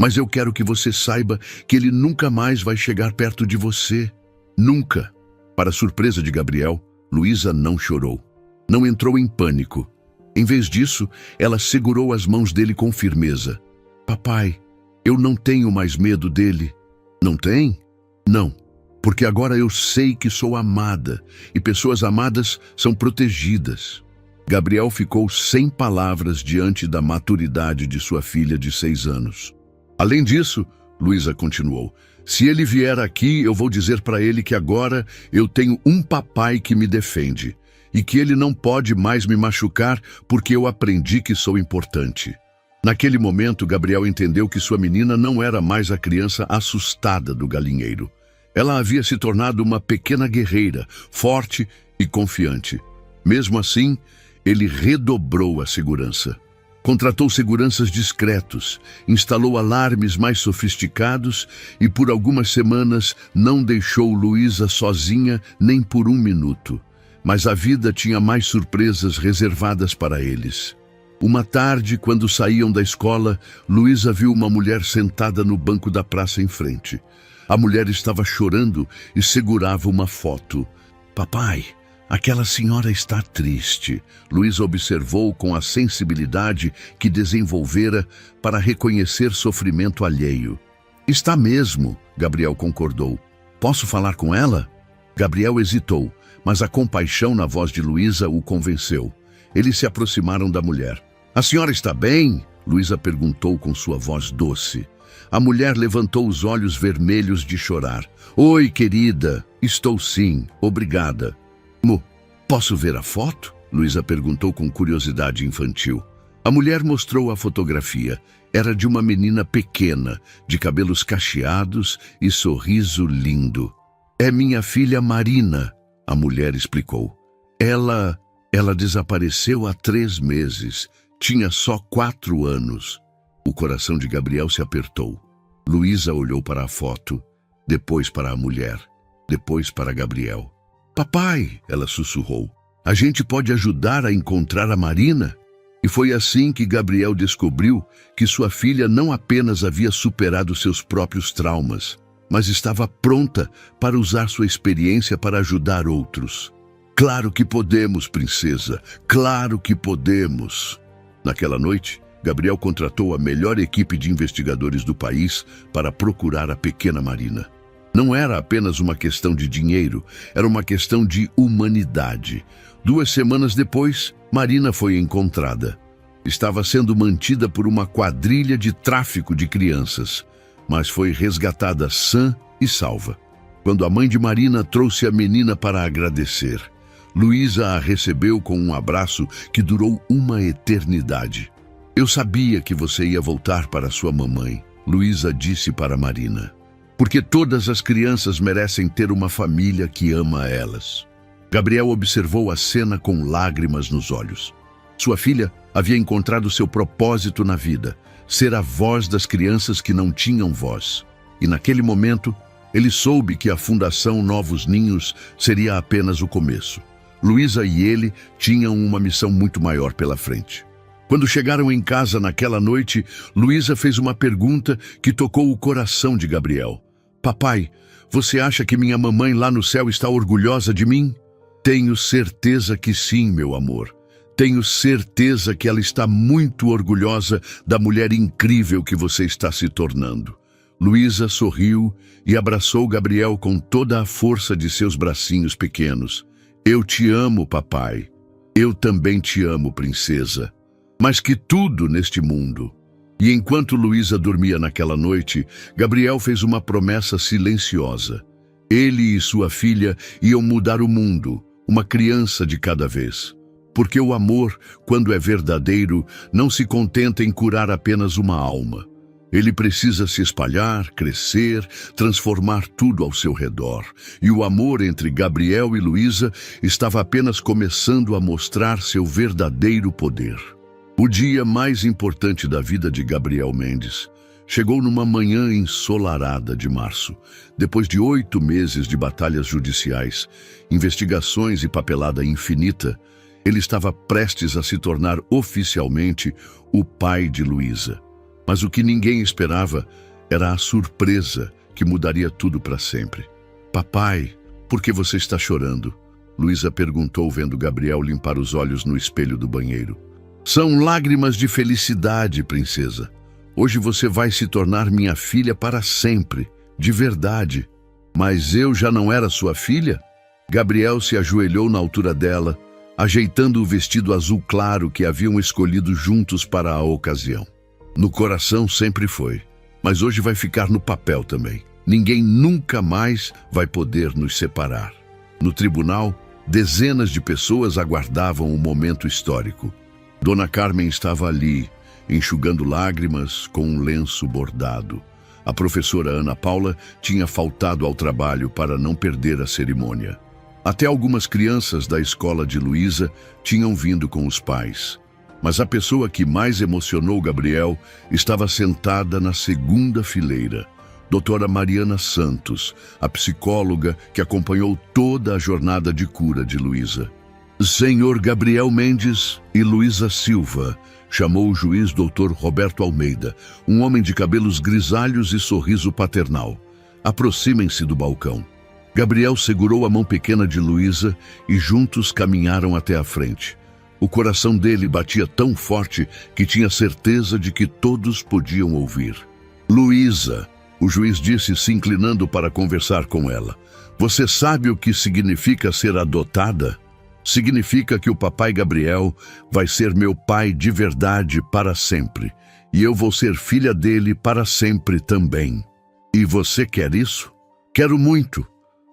Mas eu quero que você saiba que ele nunca mais vai chegar perto de você. Nunca. Para surpresa de Gabriel, Luísa não chorou. Não entrou em pânico. Em vez disso, ela segurou as mãos dele com firmeza. Papai, eu não tenho mais medo dele. Não tem? Não. Porque agora eu sei que sou amada, e pessoas amadas são protegidas. Gabriel ficou sem palavras diante da maturidade de sua filha de 6 anos. Além disso, Luísa continuou, se ele vier aqui, eu vou dizer para ele que agora eu tenho um papai que me defende, e que ele não pode mais me machucar porque eu aprendi que sou importante. Naquele momento, Gabriel entendeu que sua menina não era mais a criança assustada do galinheiro. Ela havia se tornado uma pequena guerreira, forte e confiante. Mesmo assim, ele redobrou a segurança. Contratou seguranças discretos, instalou alarmes mais sofisticados e por algumas semanas não deixou Luísa sozinha nem por um minuto. Mas a vida tinha mais surpresas reservadas para eles. Uma tarde, quando saíam da escola, Luísa viu uma mulher sentada no banco da praça em frente. A mulher estava chorando e segurava uma foto. Papai, aquela senhora está triste. Luísa observou com a sensibilidade que desenvolvera para reconhecer sofrimento alheio. Está mesmo, Gabriel concordou. Posso falar com ela? Gabriel hesitou, mas a compaixão na voz de Luísa o convenceu. Eles se aproximaram da mulher. A senhora está bem? Luísa perguntou com sua voz doce. A mulher levantou os olhos vermelhos de chorar. Oi, querida. Estou sim, obrigada. Posso ver a foto? Luísa perguntou com curiosidade infantil. A mulher mostrou a fotografia. Era de uma menina pequena, de cabelos cacheados e sorriso lindo. É minha filha Marina, a mulher explicou. Ela desapareceu há 3 meses. Tinha só 4 anos. O coração de Gabriel se apertou. Luísa olhou para a foto, depois para a mulher, depois para Gabriel. Papai, ela sussurrou, a gente pode ajudar a encontrar a Marina? E foi assim que Gabriel descobriu que sua filha não apenas havia superado seus próprios traumas, mas estava pronta para usar sua experiência para ajudar outros. Claro que podemos, princesa, claro que podemos. Naquela noite, Gabriel contratou a melhor equipe de investigadores do país para procurar a pequena Marina. Não era apenas uma questão de dinheiro, era uma questão de humanidade. 2 semanas depois, Marina foi encontrada. Estava sendo mantida por uma quadrilha de tráfico de crianças, mas foi resgatada sã e salva. Quando a mãe de Marina trouxe a menina para agradecer, Luísa a recebeu com um abraço que durou uma eternidade. Eu sabia que você ia voltar para sua mamãe, Luísa disse para Marina. Porque todas as crianças merecem ter uma família que ama elas. Gabriel observou a cena com lágrimas nos olhos. Sua filha havia encontrado seu propósito na vida, ser a voz das crianças que não tinham voz. E naquele momento, ele soube que a Fundação Novos Ninhos seria apenas o começo. Luísa e ele tinham uma missão muito maior pela frente. Quando chegaram em casa naquela noite, Luísa fez uma pergunta que tocou o coração de Gabriel. Papai, você acha que minha mamãe lá no céu está orgulhosa de mim? Tenho certeza que sim, meu amor. Tenho certeza que ela está muito orgulhosa da mulher incrível que você está se tornando. Luísa sorriu e abraçou Gabriel com toda a força de seus bracinhos pequenos. Eu te amo, papai. Eu também te amo, princesa. Mais que tudo neste mundo. E enquanto Luísa dormia naquela noite, Gabriel fez uma promessa silenciosa. Ele e sua filha iam mudar o mundo, uma criança de cada vez. Porque o amor, quando é verdadeiro, não se contenta em curar apenas uma alma. Ele precisa se espalhar, crescer, transformar tudo ao seu redor. E o amor entre Gabriel e Luísa estava apenas começando a mostrar seu verdadeiro poder. O dia mais importante da vida de Gabriel Mendes chegou numa manhã ensolarada de março, depois de 8 meses de batalhas judiciais, investigações e papelada infinita. Ele estava prestes a se tornar oficialmente o pai de Luísa. Mas o que ninguém esperava era a surpresa que mudaria tudo para sempre. Papai, por que você está chorando? Luísa perguntou, vendo Gabriel limpar os olhos no espelho do banheiro. São lágrimas de felicidade, princesa. Hoje você vai se tornar minha filha para sempre, de verdade. Mas eu já não era sua filha? Gabriel se ajoelhou na altura dela, ajeitando o vestido azul claro que haviam escolhido juntos para a ocasião. No coração sempre foi, mas hoje vai ficar no papel também. Ninguém nunca mais vai poder nos separar. No tribunal, dezenas de pessoas aguardavam o momento histórico. Dona Carmen estava ali, enxugando lágrimas com um lenço bordado. A professora Ana Paula tinha faltado ao trabalho para não perder a cerimônia. Até algumas crianças da escola de Luísa tinham vindo com os pais. Mas a pessoa que mais emocionou Gabriel estava sentada na segunda fileira. Doutora Mariana Santos, a psicóloga que acompanhou toda a jornada de cura de Luísa. Senhor Gabriel Mendes e Luísa Silva, chamou o juiz Dr. Roberto Almeida, um homem de cabelos grisalhos e sorriso paternal. Aproximem-se do balcão. Gabriel segurou a mão pequena de Luísa e juntos caminharam até a frente. O coração dele batia tão forte que tinha certeza de que todos podiam ouvir. Luísa, o juiz disse, se inclinando para conversar com ela. Você sabe o que significa ser adotada? Significa que o papai Gabriel vai ser meu pai de verdade para sempre. E eu vou ser filha dele para sempre também. E você quer isso? Quero muito.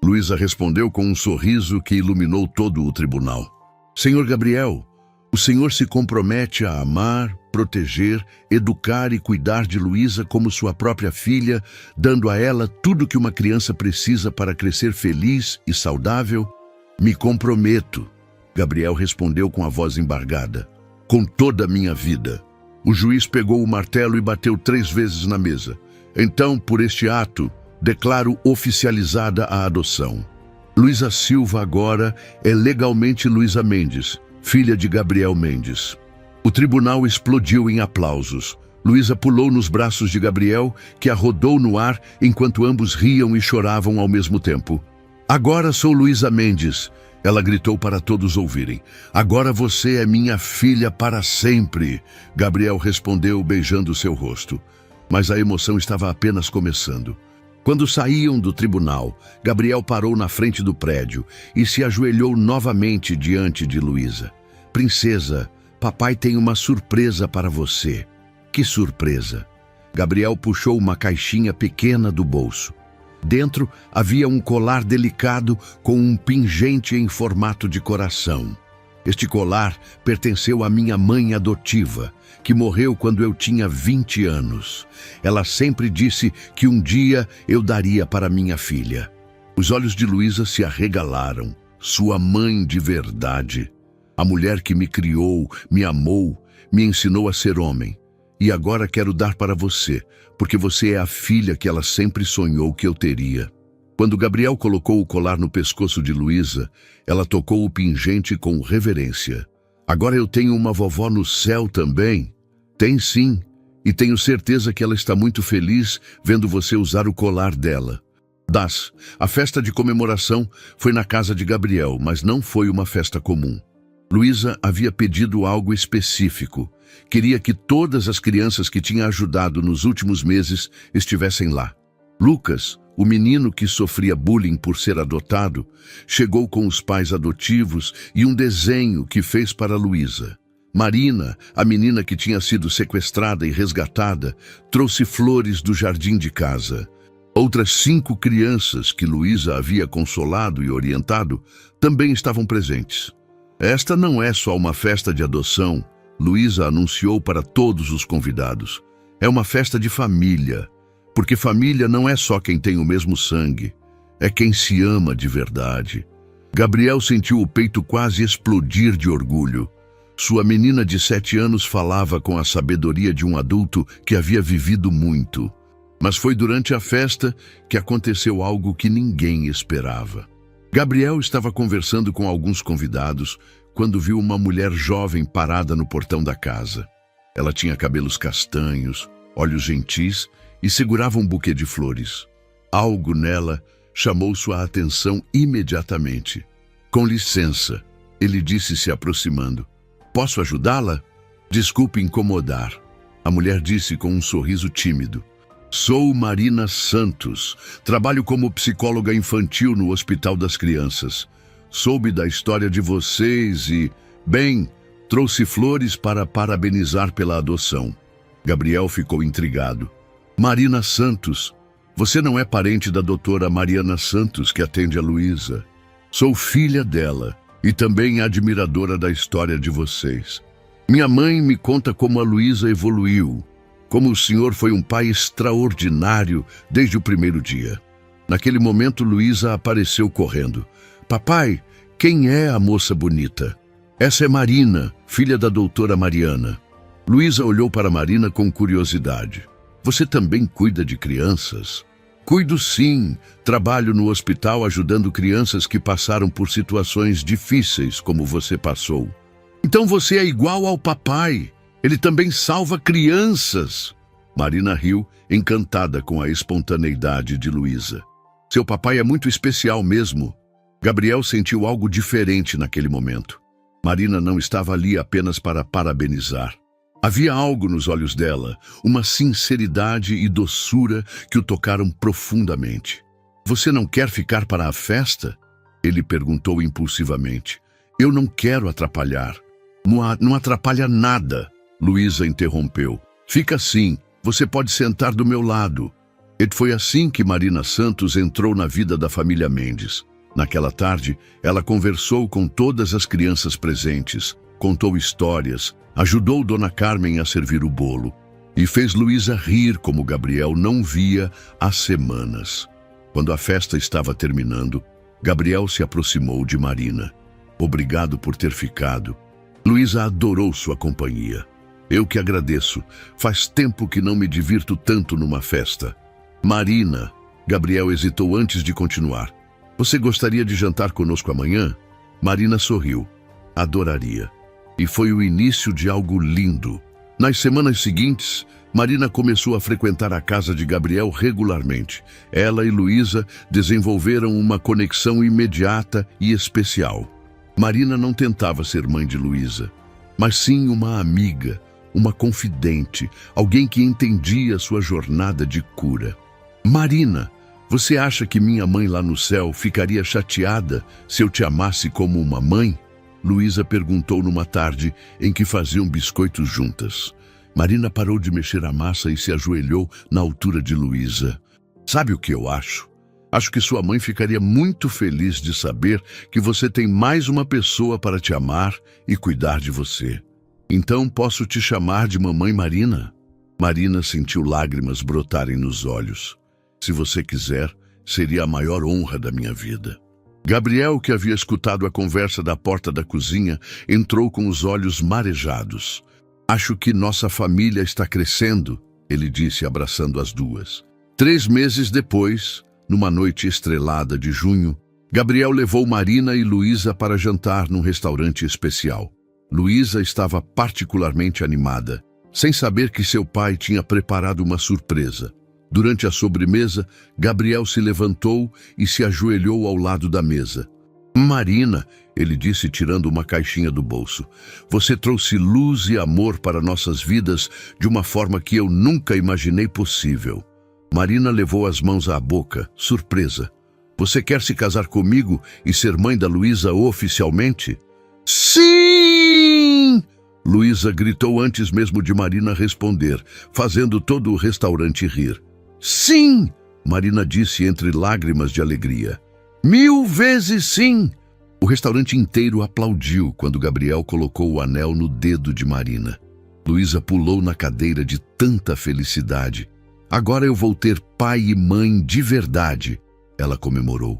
Luísa respondeu com um sorriso que iluminou todo o tribunal. Senhor Gabriel, o senhor se compromete a amar, proteger, educar e cuidar de Luísa como sua própria filha, dando a ela tudo que uma criança precisa para crescer feliz e saudável? Me comprometo, Gabriel respondeu com a voz embargada. Com toda a minha vida. O juiz pegou o martelo e bateu 3 vezes na mesa. Então, por este ato, declaro oficializada a adoção. Luísa Silva agora é legalmente Luísa Mendes, filha de Gabriel Mendes. O tribunal explodiu em aplausos. Luísa pulou nos braços de Gabriel, que a rodou no ar enquanto ambos riam e choravam ao mesmo tempo. Agora sou Luísa Mendes, ela gritou para todos ouvirem. Agora você é minha filha para sempre, Gabriel respondeu beijando seu rosto. Mas a emoção estava apenas começando. Quando saíam do tribunal, Gabriel parou na frente do prédio e se ajoelhou novamente diante de Luísa. Princesa, papai tem uma surpresa para você. Que surpresa? Gabriel puxou uma caixinha pequena do bolso. Dentro havia um colar delicado com um pingente em formato de coração. Este colar pertenceu à minha mãe adotiva, que morreu quando eu tinha 20 anos. Ela sempre disse que um dia eu daria para minha filha. Os olhos de Luísa se arregalaram. Sua mãe de verdade. A mulher que me criou, me amou, me ensinou a ser homem. E agora quero dar para você, porque você é a filha que ela sempre sonhou que eu teria. Quando Gabriel colocou o colar no pescoço de Luísa, ela tocou o pingente com reverência. Agora eu tenho uma vovó no céu também. Tem sim, e tenho certeza que ela está muito feliz vendo você usar o colar dela. A festa de comemoração foi na casa de Gabriel, mas não foi uma festa comum. Luísa havia pedido algo específico. Queria que todas as crianças que tinha ajudado nos últimos meses estivessem lá. Lucas, o menino que sofria bullying por ser adotado, chegou com os pais adotivos e um desenho que fez para Luísa. Marina, a menina que tinha sido sequestrada e resgatada, trouxe flores do jardim de casa. Outras 5 crianças que Luísa havia consolado e orientado também estavam presentes. Esta não é só uma festa de adoção, Luísa anunciou para todos os convidados. É uma festa de família, porque família não é só quem tem o mesmo sangue, é quem se ama de verdade. Gabriel sentiu o peito quase explodir de orgulho. Sua menina de 7 anos falava com a sabedoria de um adulto que havia vivido muito. Mas foi durante a festa que aconteceu algo que ninguém esperava. Gabriel estava conversando com alguns convidados quando viu uma mulher jovem parada no portão da casa. Ela tinha cabelos castanhos, olhos gentis e segurava um buquê de flores. Algo nela chamou sua atenção imediatamente. "Com licença", ele disse se aproximando. "Posso ajudá-la?" "Desculpe incomodar", a mulher disse com um sorriso tímido. "Sou Marina Santos. Trabalho como psicóloga infantil no Hospital das Crianças. Soube da história de vocês e, bem, trouxe flores para parabenizar pela adoção." Gabriel ficou intrigado. "Marina Santos? Você não é parente da doutora Mariana Santos, que atende a Luísa?" "Sou filha dela e também admiradora da história de vocês. Minha mãe me conta como a Luísa evoluiu, como o senhor foi um pai extraordinário desde o primeiro dia." Naquele momento, Luísa apareceu correndo. "Papai, quem é a moça bonita?" "Essa é Marina, filha da doutora Mariana." Luísa olhou para Marina com curiosidade. "Você também cuida de crianças?" "Cuido sim. Trabalho no hospital ajudando crianças que passaram por situações difíceis como você passou." "Então você é igual ao papai. Ele também salva crianças." Marina riu, encantada com a espontaneidade de Luísa. "Seu papai é muito especial mesmo." Gabriel sentiu algo diferente naquele momento. Marina não estava ali apenas para parabenizar. Havia algo nos olhos dela, uma sinceridade e doçura que o tocaram profundamente. "Você não quer ficar para a festa?" ele perguntou impulsivamente. "Eu não quero atrapalhar." Não atrapalha nada", Luísa interrompeu. "Fica assim, você pode sentar do meu lado." E foi assim que Marina Santos entrou na vida da família Mendes. Naquela tarde, ela conversou com todas as crianças presentes, contou histórias, ajudou Dona Carmen a servir o bolo e fez Luísa rir como Gabriel não via há semanas. Quando a festa estava terminando, Gabriel se aproximou de Marina. "Obrigado por ter ficado. Luísa adorou sua companhia." "Eu que agradeço. Faz tempo que não me divirto tanto numa festa." "Marina", Gabriel hesitou antes de continuar. "Você gostaria de jantar conosco amanhã?" Marina sorriu. "Adoraria." E foi o início de algo lindo. Nas semanas seguintes, Marina começou a frequentar a casa de Gabriel regularmente. Ela e Luísa desenvolveram uma conexão imediata e especial. Marina não tentava ser mãe de Luísa, mas sim uma amiga, uma confidente, alguém que entendia sua jornada de cura. "Marina, você acha que minha mãe lá no céu ficaria chateada se eu te amasse como uma mãe?" Luísa perguntou numa tarde em que faziam biscoitos juntas. Marina parou de mexer a massa e se ajoelhou na altura de Luísa. "Sabe o que eu acho? Acho que sua mãe ficaria muito feliz de saber que você tem mais uma pessoa para te amar e cuidar de você. Então posso te chamar de Mamãe Marina?" Marina sentiu lágrimas brotarem nos olhos. "Se você quiser, seria a maior honra da minha vida." Gabriel, que havia escutado a conversa da porta da cozinha, entrou com os olhos marejados. "Acho que nossa família está crescendo", ele disse, abraçando as duas. 3 meses depois, numa noite estrelada de junho, Gabriel levou Marina e Luísa para jantar num restaurante especial. Luísa estava particularmente animada, sem saber que seu pai tinha preparado uma surpresa. Durante a sobremesa, Gabriel se levantou e se ajoelhou ao lado da mesa. "Marina", ele disse tirando uma caixinha do bolso, "você trouxe luz e amor para nossas vidas de uma forma que eu nunca imaginei possível." Marina levou as mãos à boca, surpresa. "Você quer se casar comigo e ser mãe da Luísa oficialmente?" "Sim!" Luísa gritou antes mesmo de Marina responder, fazendo todo o restaurante rir. "Sim!" Marina disse entre lágrimas de alegria. "1000 vezes sim!" O restaurante inteiro aplaudiu quando Gabriel colocou o anel no dedo de Marina. Luísa pulou na cadeira de tanta felicidade. "Agora eu vou ter pai e mãe de verdade", ela comemorou.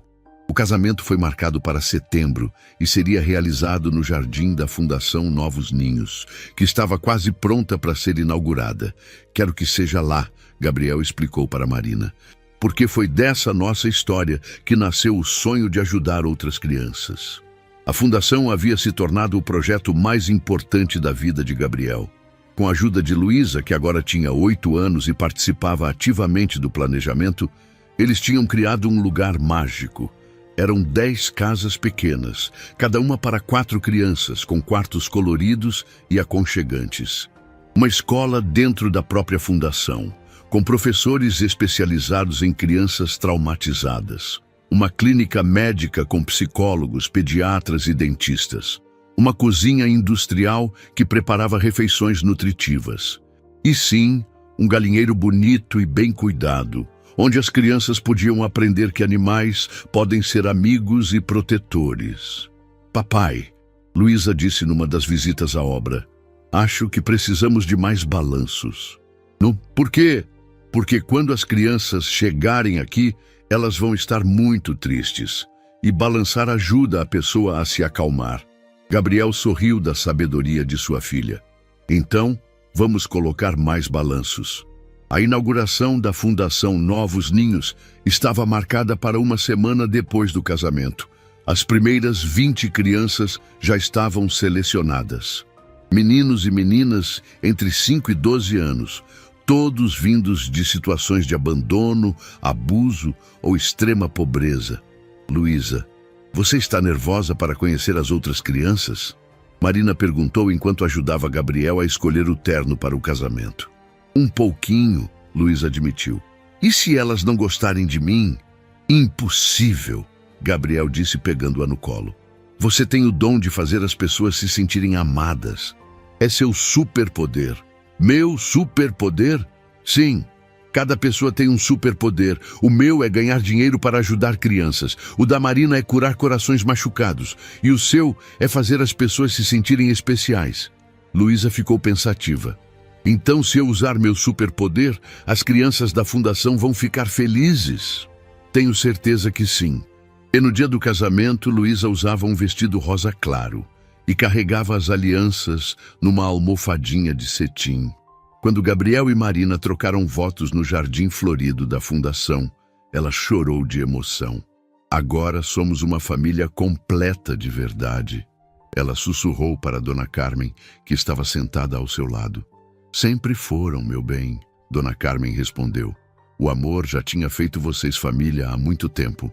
O casamento foi marcado para setembro e seria realizado no jardim da Fundação Novos Ninhos, que estava quase pronta para ser inaugurada. Quero que seja lá, Gabriel explicou para Marina, porque foi dessa nossa história que nasceu o sonho de ajudar outras crianças. A fundação havia se tornado o projeto mais importante da vida de Gabriel. Com a ajuda de Luísa, que agora tinha 8 anos e participava ativamente do planejamento, eles tinham criado um lugar mágico. Eram 10 casas pequenas, cada uma para 4 crianças, com quartos coloridos e aconchegantes. Uma escola dentro da própria fundação, com professores especializados em crianças traumatizadas. Uma clínica médica com psicólogos, pediatras e dentistas. Uma cozinha industrial que preparava refeições nutritivas. E sim, um galinheiro bonito e bem cuidado, onde as crianças podiam aprender que animais podem ser amigos e protetores. Papai, Luísa disse numa das visitas à obra, acho que precisamos de mais balanços. Por quê? Porque quando as crianças chegarem aqui, elas vão estar muito tristes. E balançar ajuda a pessoa a se acalmar. Gabriel sorriu da sabedoria de sua filha. Então, vamos colocar mais balanços. A inauguração da Fundação Novos Ninhos estava marcada para uma semana depois do casamento. As primeiras 20 crianças já estavam selecionadas. Meninos e meninas entre 5 e 12 anos, todos vindos de situações de abandono, abuso ou extrema pobreza. Luísa, você está nervosa para conhecer as outras crianças? Marina perguntou enquanto ajudava Gabriel a escolher o terno para o casamento. Um pouquinho, Luísa admitiu. E se elas não gostarem de mim? Impossível, Gabriel disse pegando-a no colo. Você tem o dom de fazer as pessoas se sentirem amadas. É seu superpoder. Meu superpoder? Sim, cada pessoa tem um superpoder. O meu é ganhar dinheiro para ajudar crianças. O da Marina é curar corações machucados. E o seu é fazer as pessoas se sentirem especiais. Luísa ficou pensativa. Então, se eu usar meu superpoder, as crianças da fundação vão ficar felizes? Tenho certeza que sim. E no dia do casamento, Luísa usava um vestido rosa claro e carregava as alianças numa almofadinha de cetim. Quando Gabriel e Marina trocaram votos no jardim florido da fundação, ela chorou de emoção. Agora somos uma família completa de verdade. Ela sussurrou para Dona Carmen, que estava sentada ao seu lado. Sempre foram, meu bem, Dona Carmen respondeu. O amor já tinha feito vocês família há muito tempo.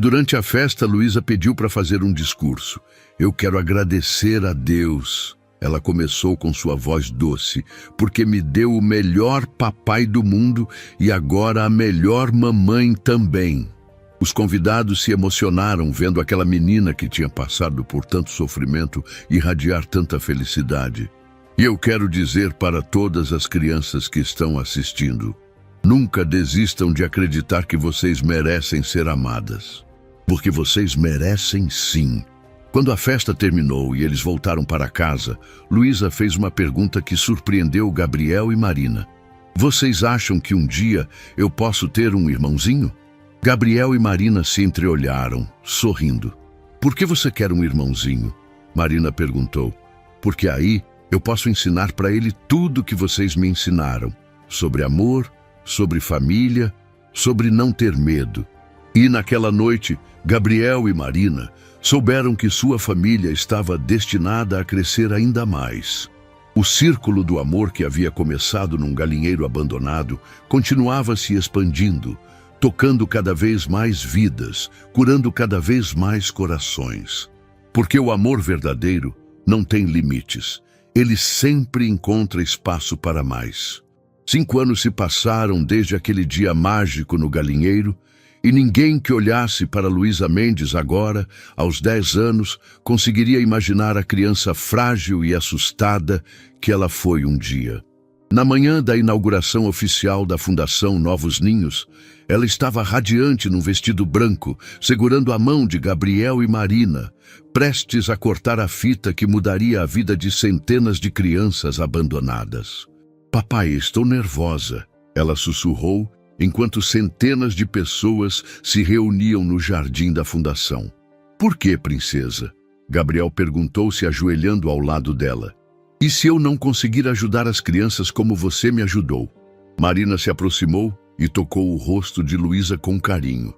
Durante a festa, Luísa pediu para fazer um discurso. Eu quero agradecer a Deus. Ela começou com sua voz doce, porque me deu o melhor papai do mundo e agora a melhor mamãe também. Os convidados se emocionaram vendo aquela menina que tinha passado por tanto sofrimento irradiar tanta felicidade. E eu quero dizer para todas as crianças que estão assistindo, nunca desistam de acreditar que vocês merecem ser amadas. Porque vocês merecem sim. Quando a festa terminou e eles voltaram para casa, Luísa fez uma pergunta que surpreendeu Gabriel e Marina. Vocês acham que um dia eu posso ter um irmãozinho? Gabriel e Marina se entreolharam, sorrindo. Por que você quer um irmãozinho? Marina perguntou. Porque aí eu posso ensinar para ele tudo o que vocês me ensinaram. Sobre amor, sobre família, sobre não ter medo. E naquela noite, Gabriel e Marina souberam que sua família estava destinada a crescer ainda mais. O círculo do amor que havia começado num galinheiro abandonado continuava se expandindo, tocando cada vez mais vidas, curando cada vez mais corações. Porque o amor verdadeiro não tem limites. Ele sempre encontra espaço para mais. 5 anos se passaram desde aquele dia mágico no galinheiro, e ninguém que olhasse para Luísa Mendes agora, aos 10 anos, conseguiria imaginar a criança frágil e assustada que ela foi um dia. Na manhã da inauguração oficial da Fundação Novos Ninhos, ela estava radiante num vestido branco, segurando a mão de Gabriel e Marina, prestes a cortar a fita que mudaria a vida de centenas de crianças abandonadas. Papai, estou nervosa, ela sussurrou enquanto centenas de pessoas se reuniam no jardim da fundação. Por que, princesa? Gabriel perguntou, se ajoelhando ao lado dela. E se eu não conseguir ajudar as crianças como você me ajudou? Marina se aproximou e tocou o rosto de Luísa com carinho.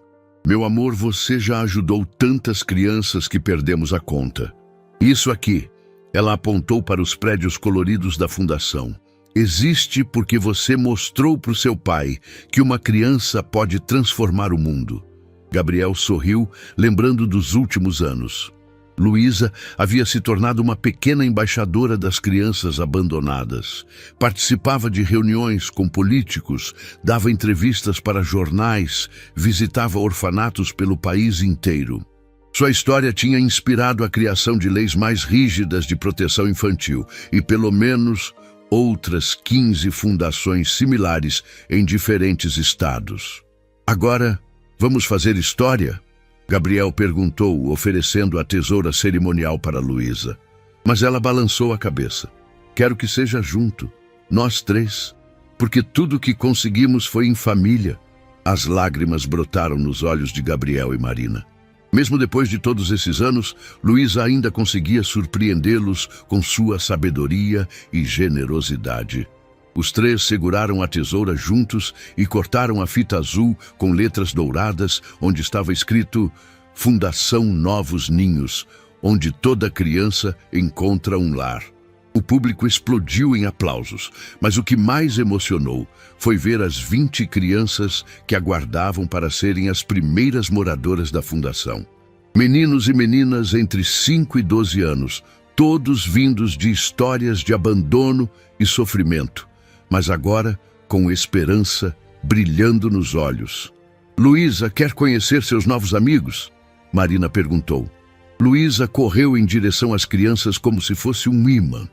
Meu amor, você já ajudou tantas crianças que perdemos a conta. Isso aqui, ela apontou para os prédios coloridos da fundação. Existe porque você mostrou para o seu pai que uma criança pode transformar o mundo. Gabriel sorriu, lembrando dos últimos anos. Luísa havia se tornado uma pequena embaixadora das crianças abandonadas. Participava de reuniões com políticos, dava entrevistas para jornais, visitava orfanatos pelo país inteiro. Sua história tinha inspirado a criação de leis mais rígidas de proteção infantil e pelo menos outras 15 fundações similares em diferentes estados. Agora, vamos fazer história? Gabriel perguntou, oferecendo a tesoura cerimonial para Luísa. Mas ela balançou a cabeça. Quero que seja junto, nós três, porque tudo o que conseguimos foi em família. As lágrimas brotaram nos olhos de Gabriel e Marina. Mesmo depois de todos esses anos, Luísa ainda conseguia surpreendê-los com sua sabedoria e generosidade. Os três seguraram a tesoura juntos e cortaram a fita azul com letras douradas, onde estava escrito Fundação Novos Ninhos, onde toda criança encontra um lar. O público explodiu em aplausos, mas o que mais emocionou foi ver as 20 crianças que aguardavam para serem as primeiras moradoras da fundação. Meninos e meninas entre 5 e 12 anos, todos vindos de histórias de abandono e sofrimento, mas agora com esperança brilhando nos olhos. Luísa quer conhecer seus novos amigos? Marina perguntou. Luísa correu em direção às crianças como se fosse um imã.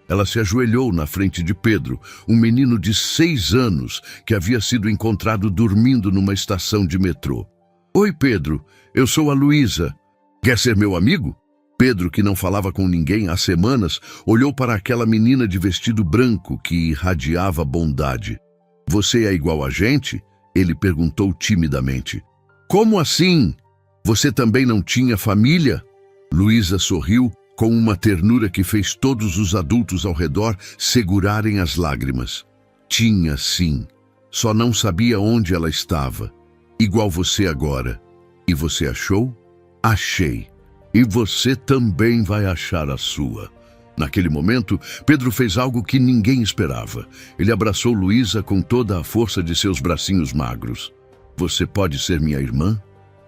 Ela se ajoelhou na frente de Pedro, um menino de 6 anos que havia sido encontrado dormindo numa estação de metrô. Oi, Pedro, eu sou a Luísa. Quer ser meu amigo? Pedro, que não falava com ninguém há semanas, olhou para aquela menina de vestido branco que irradiava bondade. Você é igual a gente? Ele perguntou timidamente. Como assim? Você também não tinha família? Luísa sorriu com uma ternura que fez todos os adultos ao redor segurarem as lágrimas. Tinha sim, só não sabia onde ela estava. Igual você agora. E você achou? Achei. E você também vai achar a sua. Naquele momento, Pedro fez algo que ninguém esperava. Ele abraçou Luísa com toda a força de seus bracinhos magros. Você pode ser minha irmã?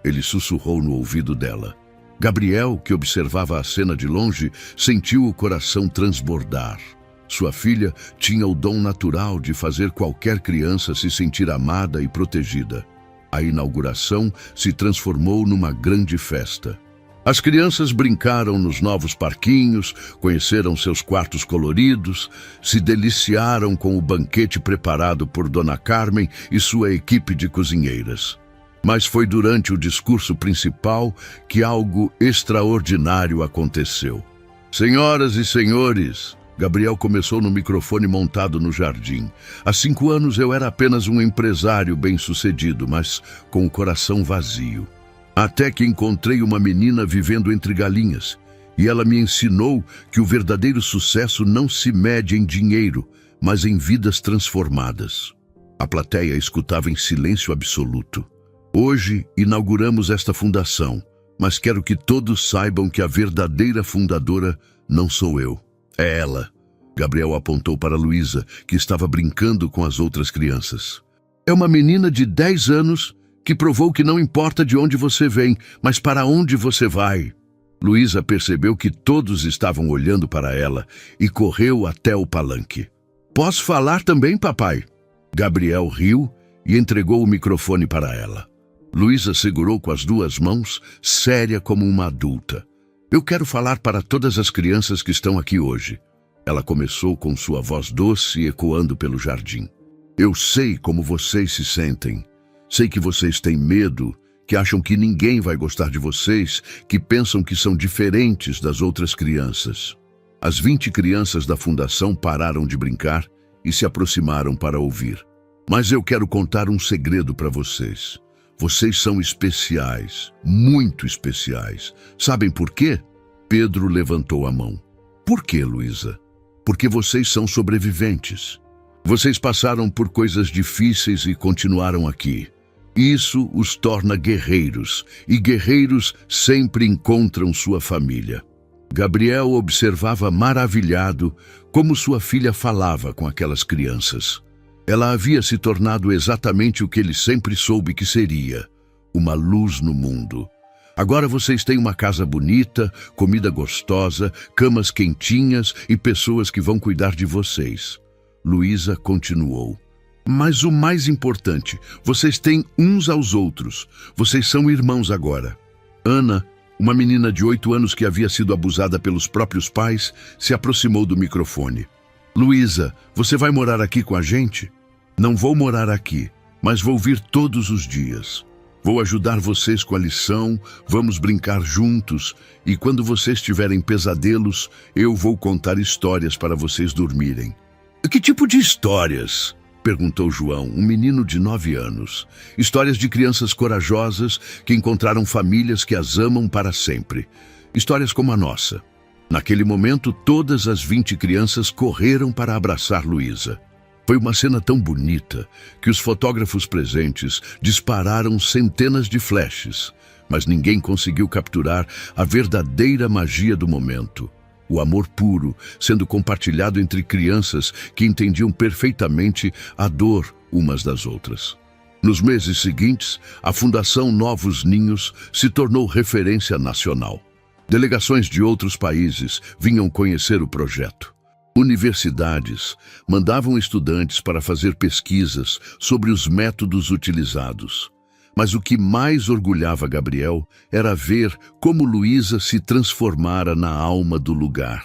Ele sussurrou no ouvido dela. Gabriel, que observava a cena de longe, sentiu o coração transbordar. Sua filha tinha o dom natural de fazer qualquer criança se sentir amada e protegida. A inauguração se transformou numa grande festa. As crianças brincaram nos novos parquinhos, conheceram seus quartos coloridos, se deliciaram com o banquete preparado por Dona Carmen e sua equipe de cozinheiras. Mas foi durante o discurso principal que algo extraordinário aconteceu. Senhoras e senhores, Gabriel começou no microfone montado no jardim. Há 5 anos eu era apenas um empresário bem-sucedido, mas com o coração vazio. Até que encontrei uma menina vivendo entre galinhas, e ela me ensinou que o verdadeiro sucesso não se mede em dinheiro, mas em vidas transformadas. A plateia escutava em silêncio absoluto. Hoje inauguramos esta fundação, mas quero que todos saibam que a verdadeira fundadora não sou eu, é ela. Gabriel apontou para Luísa, que estava brincando com as outras crianças. É uma menina de 10 anos que provou que não importa de onde você vem, mas para onde você vai. Luísa percebeu que todos estavam olhando para ela e correu até o palanque. Posso falar também, papai? Gabriel riu e entregou o microfone para ela. Luísa segurou com as 2 mãos, séria como uma adulta. Eu quero falar para todas as crianças que estão aqui hoje. Ela começou com sua voz doce ecoando pelo jardim. Eu sei como vocês se sentem. Sei que vocês têm medo, que acham que ninguém vai gostar de vocês, que pensam que são diferentes das outras crianças. As 20 crianças da fundação pararam de brincar e se aproximaram para ouvir. Mas eu quero contar um segredo para vocês. Vocês são especiais, muito especiais. Sabem por quê? Pedro levantou a mão. Por quê, Luísa? Porque vocês são sobreviventes. Vocês passaram por coisas difíceis e continuaram aqui. Isso os torna guerreiros, e guerreiros sempre encontram sua família. Gabriel observava maravilhado como sua filha falava com aquelas crianças. Ela havia se tornado exatamente o que ele sempre soube que seria, uma luz no mundo. Agora vocês têm uma casa bonita, comida gostosa, camas quentinhas e pessoas que vão cuidar de vocês. Luísa continuou. Mas o mais importante, vocês têm uns aos outros. Vocês são irmãos agora. Ana, uma menina de 8 anos que havia sido abusada pelos próprios pais, se aproximou do microfone. Luísa, você vai morar aqui com a gente? Não vou morar aqui, mas vou vir todos os dias. Vou ajudar vocês com a lição, vamos brincar juntos, e quando vocês tiverem pesadelos, eu vou contar histórias para vocês dormirem. Que tipo de histórias? Perguntou João, um menino de 9 anos. Histórias de crianças corajosas que encontraram famílias que as amam para sempre. Histórias como a nossa. Naquele momento, todas as 20 crianças correram para abraçar Luísa. Foi uma cena tão bonita que os fotógrafos presentes dispararam centenas de flashes, mas ninguém conseguiu capturar a verdadeira magia do momento. O amor puro sendo compartilhado entre crianças que entendiam perfeitamente a dor umas das outras. Nos meses seguintes, a Fundação Novos Ninhos se tornou referência nacional. Delegações de outros países vinham conhecer o projeto. Universidades mandavam estudantes para fazer pesquisas sobre os métodos utilizados. Mas o que mais orgulhava Gabriel era ver como Luísa se transformara na alma do lugar.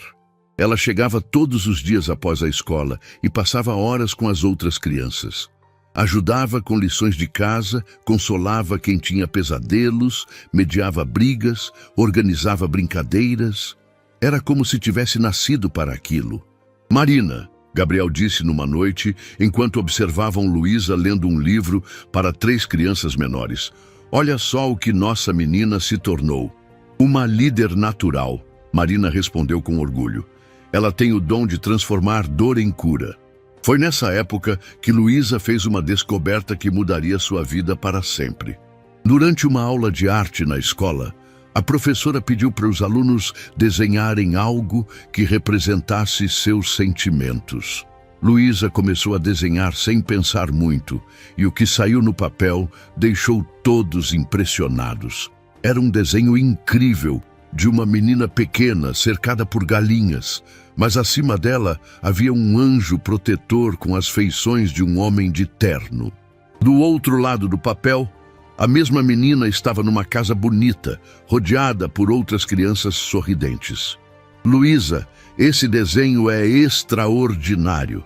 Ela chegava todos os dias após a escola e passava horas com as outras crianças. Ajudava com lições de casa, consolava quem tinha pesadelos, mediava brigas, organizava brincadeiras. Era como se tivesse nascido para aquilo. Marina, Gabriel disse numa noite, enquanto observavam Luísa lendo um livro para 3 crianças menores. Olha só o que nossa menina se tornou. Uma líder natural, Marina respondeu com orgulho. Ela tem o dom de transformar dor em cura. Foi nessa época que Luísa fez uma descoberta que mudaria sua vida para sempre. Durante uma aula de arte na escola, a professora pediu para os alunos desenharem algo que representasse seus sentimentos. Luísa começou a desenhar sem pensar muito, e o que saiu no papel deixou todos impressionados. Era um desenho incrível de uma menina pequena cercada por galinhas, mas acima dela havia um anjo protetor com as feições de um homem de terno. Do outro lado do papel, a mesma menina estava numa casa bonita, rodeada por outras crianças sorridentes. Luísa, esse desenho é extraordinário,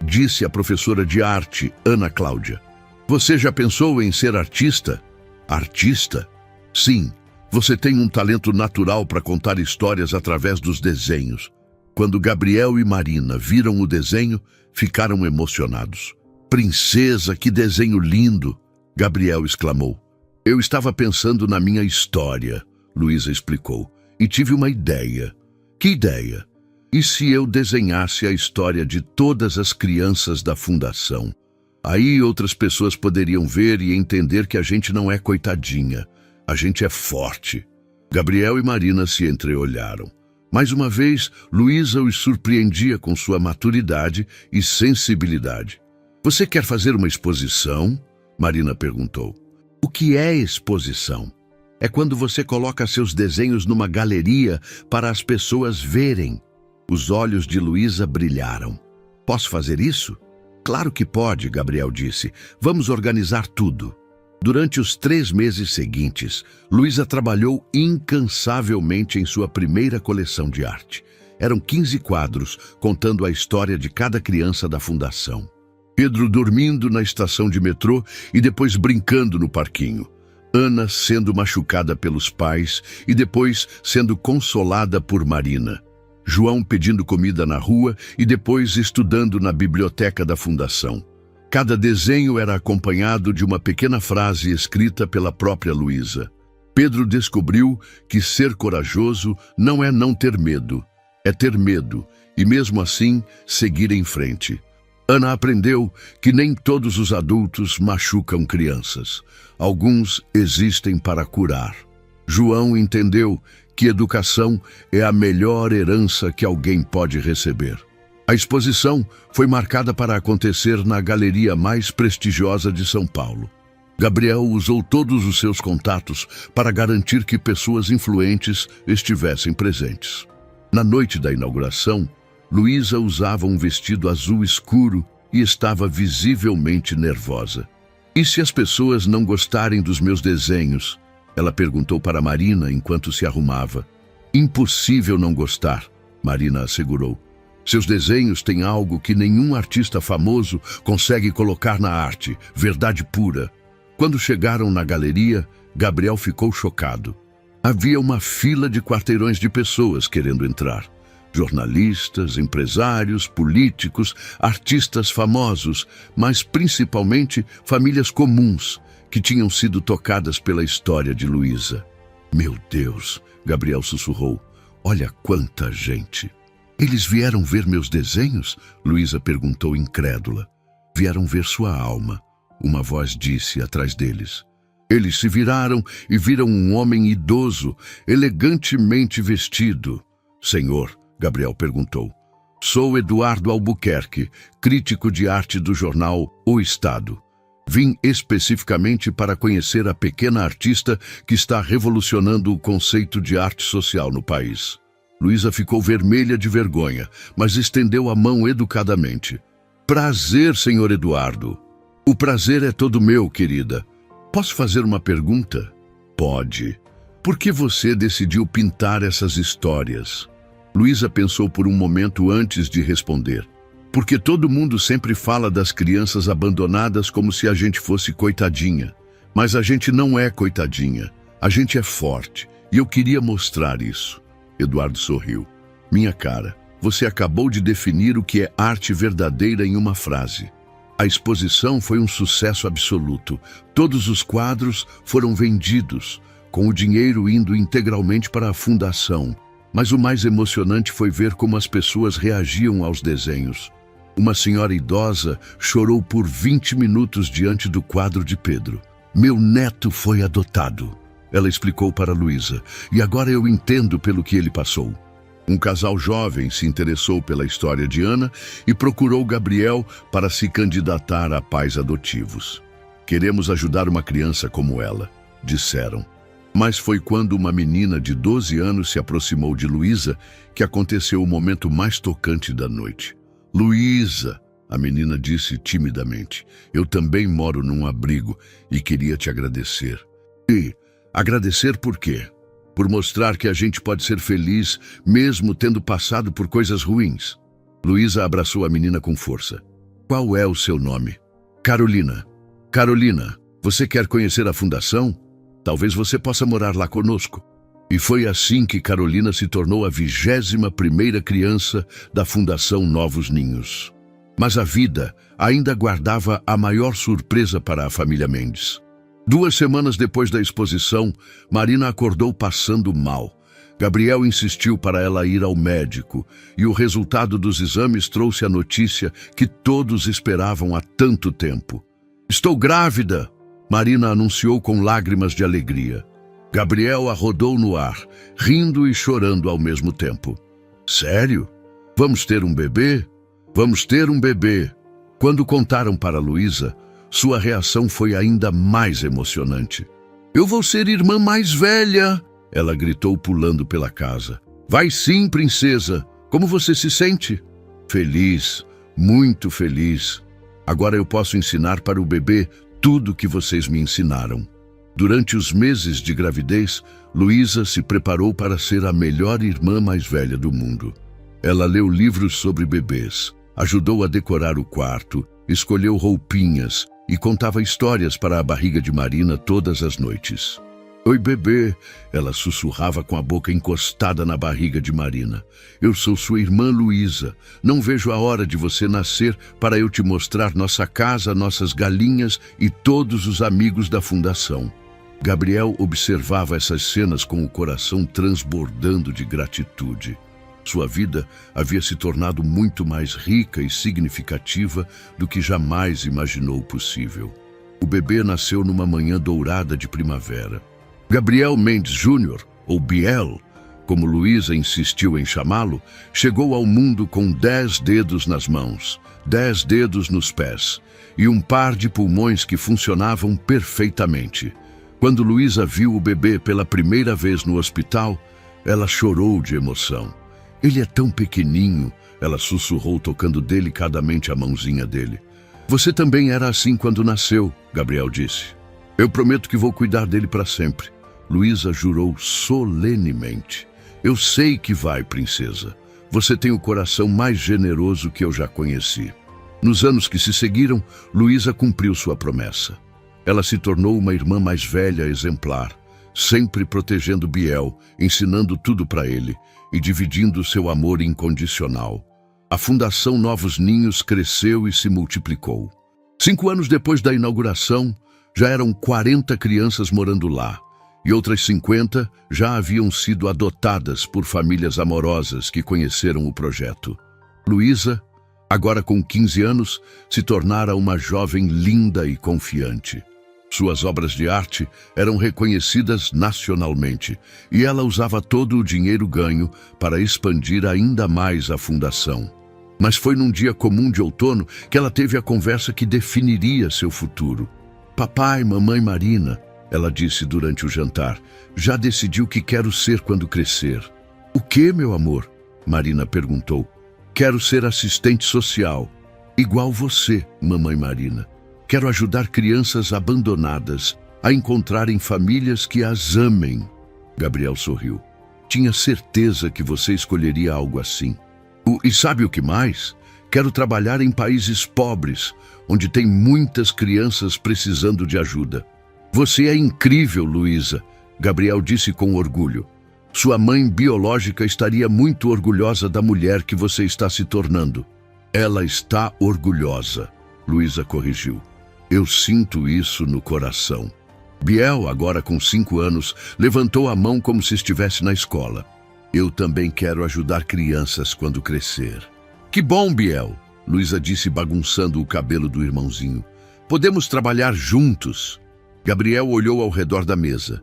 disse a professora de arte, Ana Cláudia. Você já pensou em ser artista? Artista? Sim, você tem um talento natural para contar histórias através dos desenhos. Quando Gabriel e Marina viram o desenho, ficaram emocionados. Princesa, que desenho lindo! Gabriel exclamou. Eu estava pensando na minha história, Luísa explicou, e tive uma ideia. Que ideia? E se eu desenhasse a história de todas as crianças da Fundação? Aí outras pessoas poderiam ver e entender que a gente não é coitadinha, a gente é forte. Gabriel e Marina se entreolharam. Mais uma vez, Luísa os surpreendia com sua maturidade e sensibilidade. Você quer fazer uma exposição? Marina perguntou. O que é exposição? É quando você coloca seus desenhos numa galeria para as pessoas verem. Os olhos de Luísa brilharam. Posso fazer isso? Claro que pode, Gabriel disse. Vamos organizar tudo. Durante os 3 meses seguintes, Luísa trabalhou incansavelmente em sua primeira coleção de arte. Eram 15 quadros, contando a história de cada criança da Fundação. Pedro dormindo na estação de metrô e depois brincando no parquinho. Ana sendo machucada pelos pais e depois sendo consolada por Marina. João pedindo comida na rua e depois estudando na biblioteca da Fundação. Cada desenho era acompanhado de uma pequena frase escrita pela própria Luísa. Pedro descobriu que ser corajoso não é não ter medo, é ter medo e, mesmo assim, seguir em frente. Ana aprendeu que nem todos os adultos machucam crianças. Alguns existem para curar. João entendeu que educação é a melhor herança que alguém pode receber. A exposição foi marcada para acontecer na galeria mais prestigiosa de São Paulo. Gabriel usou todos os seus contatos para garantir que pessoas influentes estivessem presentes. Na noite da inauguração, Luísa usava um vestido azul escuro e estava visivelmente nervosa. "E se as pessoas não gostarem dos meus desenhos?" Ela perguntou para Marina enquanto se arrumava. "Impossível não gostar", Marina assegurou. "Seus desenhos têm algo que nenhum artista famoso consegue colocar na arte, verdade pura." Quando chegaram na galeria, Gabriel ficou chocado. Havia uma fila de quarteirões de pessoas querendo entrar. Jornalistas, empresários, políticos, artistas famosos, mas principalmente famílias comuns que tinham sido tocadas pela história de Luísa. "Meu Deus", Gabriel sussurrou, "olha quanta gente." "Eles vieram ver meus desenhos?" Luísa perguntou incrédula. "Vieram ver sua alma", uma voz disse atrás deles. Eles se viraram e viram um homem idoso, elegantemente vestido. "Senhor", Gabriel perguntou. "Sou Eduardo Albuquerque, crítico de arte do jornal O Estado. Vim especificamente para conhecer a pequena artista que está revolucionando o conceito de arte social no país." Luísa ficou vermelha de vergonha, mas estendeu a mão educadamente. "Prazer, senhor Eduardo." "O prazer é todo meu, querida. Posso fazer uma pergunta?" "Pode. Por que você decidiu pintar essas histórias?" Luísa pensou por um momento antes de responder. "Porque todo mundo sempre fala das crianças abandonadas como se a gente fosse coitadinha. Mas a gente não é coitadinha. A gente é forte. E eu queria mostrar isso." Eduardo sorriu. "Minha cara, você acabou de definir o que é arte verdadeira em uma frase." A exposição foi um sucesso absoluto. Todos os quadros foram vendidos, com o dinheiro indo integralmente para a fundação. Mas o mais emocionante foi ver como as pessoas reagiam aos desenhos. Uma senhora idosa chorou por 20 minutos diante do quadro de Pedro. "Meu neto foi adotado", ela explicou para Luísa, "e agora eu entendo pelo que ele passou." Um casal jovem se interessou pela história de Ana e procurou Gabriel para se candidatar a pais adotivos. "Queremos ajudar uma criança como ela", disseram. Mas foi quando uma menina de 12 anos se aproximou de Luísa que aconteceu o momento mais tocante da noite. "Luísa", a menina disse timidamente, "eu também moro num abrigo e queria te agradecer." "E agradecer por quê?" "Por mostrar que a gente pode ser feliz mesmo tendo passado por coisas ruins." Luísa abraçou a menina com força. "Qual é o seu nome?" "Carolina." "Carolina, você quer conhecer a fundação? Talvez você possa morar lá conosco." E foi assim que Carolina se tornou a 21ª criança da Fundação Novos Ninhos. Mas a vida ainda guardava a maior surpresa para a família Mendes. 2 semanas depois da exposição, Marina acordou passando mal. Gabriel insistiu para ela ir ao médico, e o resultado dos exames trouxe a notícia que todos esperavam há tanto tempo. "Estou grávida!" Marina anunciou com lágrimas de alegria. Gabriel a rodou no ar, rindo e chorando ao mesmo tempo. "Sério? Vamos ter um bebê? Vamos ter um bebê!" Quando contaram para Luísa, sua reação foi ainda mais emocionante. "Eu vou ser irmã mais velha!" ela gritou pulando pela casa. "Vai sim, princesa! Como você se sente?" "Feliz, muito feliz. Agora eu posso ensinar para o bebê tudo o que vocês me ensinaram." Durante os meses de gravidez, Luísa se preparou para ser a melhor irmã mais velha do mundo. Ela leu livros sobre bebês, ajudou a decorar o quarto, escolheu roupinhas e contava histórias para a barriga de Marina todas as noites. Oi, bebê, ela sussurrava com a boca encostada na barriga de Marina. Eu sou sua irmã Luísa. Não vejo a hora de você nascer para eu te mostrar nossa casa, nossas galinhas e todos os amigos da fundação. Gabriel observava essas cenas com o coração transbordando de gratitude. Sua vida havia se tornado muito mais rica e significativa do que jamais imaginou possível. O bebê nasceu numa manhã dourada de primavera. Gabriel Mendes Júnior, ou Biel, como Luísa insistiu em chamá-lo, chegou ao mundo com 10 dedos nas mãos, 10 dedos nos pés e um par de pulmões que funcionavam perfeitamente. Quando Luísa viu o bebê pela primeira vez no hospital, ela chorou de emoção. Ele é tão pequenininho, ela sussurrou tocando delicadamente a mãozinha dele. Você também era assim quando nasceu, Gabriel disse. Eu prometo que vou cuidar dele para sempre. Luísa jurou solenemente. Eu sei que vai, princesa. Você tem o coração mais generoso que eu já conheci. Nos anos que se seguiram, Luísa cumpriu sua promessa. Ela se tornou uma irmã mais velha exemplar, sempre protegendo Biel, ensinando tudo para ele e dividindo seu amor incondicional. A Fundação Novos Ninhos cresceu e se multiplicou. 5 anos depois da inauguração, já eram 40 crianças morando lá, e outras 50 já haviam sido adotadas por famílias amorosas que conheceram o projeto. Luísa, agora com 15 anos, se tornara uma jovem linda e confiante. Suas obras de arte eram reconhecidas nacionalmente e ela usava todo o dinheiro ganho para expandir ainda mais a fundação. Mas foi num dia comum de outono que ela teve a conversa que definiria seu futuro. Papai, mamãe Marina, ela disse durante o jantar, já decidi o que quero ser quando crescer. O que, meu amor? Marina perguntou. Quero ser assistente social, igual você, mamãe Marina. Quero ajudar crianças abandonadas a encontrarem famílias que as amem. Gabriel sorriu. Tinha certeza que você escolheria algo assim. E sabe o que mais? Quero trabalhar em países pobres, onde tem muitas crianças precisando de ajuda. Você é incrível, Luísa, Gabriel disse com orgulho. Sua mãe biológica estaria muito orgulhosa da mulher que você está se tornando. Ela está orgulhosa, Luísa corrigiu. Eu sinto isso no coração. Biel, agora com 5 anos, levantou a mão como se estivesse na escola. Eu também quero ajudar crianças quando crescer. Que bom, Biel, Luísa disse bagunçando o cabelo do irmãozinho. Podemos trabalhar juntos. Gabriel olhou ao redor da mesa.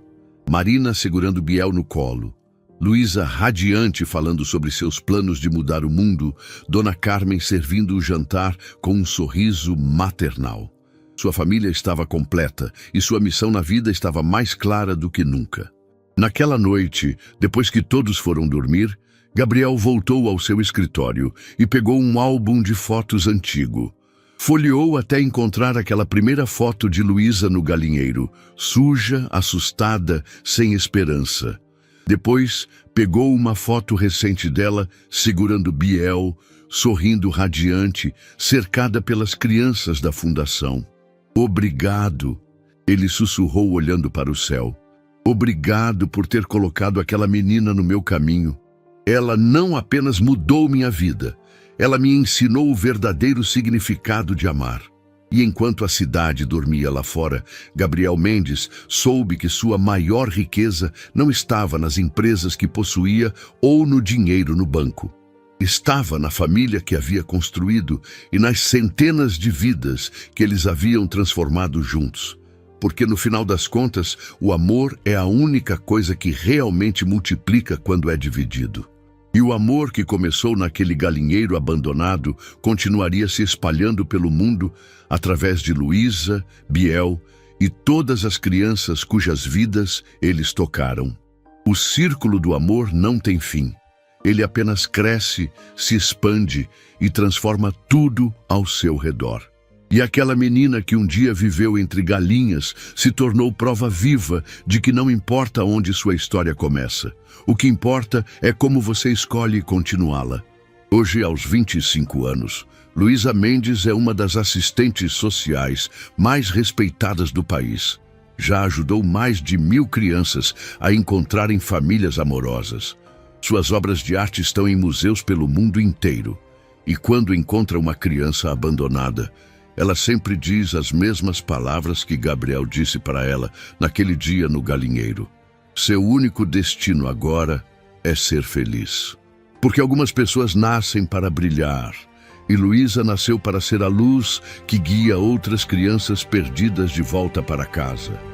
Marina segurando Biel no colo. Luísa radiante falando sobre seus planos de mudar o mundo. Dona Carmen servindo o jantar com um sorriso maternal. Sua família estava completa e sua missão na vida estava mais clara do que nunca. Naquela noite, depois que todos foram dormir, Gabriel voltou ao seu escritório e pegou um álbum de fotos antigo. Folheou até encontrar aquela primeira foto de Luísa no galinheiro, suja, assustada, sem esperança. Depois, pegou uma foto recente dela, segurando Biel, sorrindo radiante, cercada pelas crianças da fundação. Obrigado, ele sussurrou olhando para o céu. Obrigado por ter colocado aquela menina no meu caminho. Ela não apenas mudou minha vida, ela me ensinou o verdadeiro significado de amar. E enquanto a cidade dormia lá fora, Gabriel Mendes soube que sua maior riqueza não estava nas empresas que possuía ou no dinheiro no banco. Estava na família que havia construído e nas centenas de vidas que eles haviam transformado juntos. Porque no final das contas, o amor é a única coisa que realmente multiplica quando é dividido. E o amor que começou naquele galinheiro abandonado continuaria se espalhando pelo mundo através de Luísa, Biel e todas as crianças cujas vidas eles tocaram. O círculo do amor não tem fim. Ele apenas cresce, se expande e transforma tudo ao seu redor. E aquela menina que um dia viveu entre galinhas se tornou prova viva de que não importa onde sua história começa. O que importa é como você escolhe continuá-la. Hoje, aos 25 anos, Luísa Mendes é uma das assistentes sociais mais respeitadas do país. já ajudou mais de 1000 crianças a encontrarem famílias amorosas. Suas obras de arte estão em museus pelo mundo inteiro. E quando encontra uma criança abandonada, ela sempre diz as mesmas palavras que Gabriel disse para ela naquele dia no galinheiro. Seu único destino agora é ser feliz. Porque algumas pessoas nascem para brilhar, e Luísa nasceu para ser a luz que guia outras crianças perdidas de volta para casa.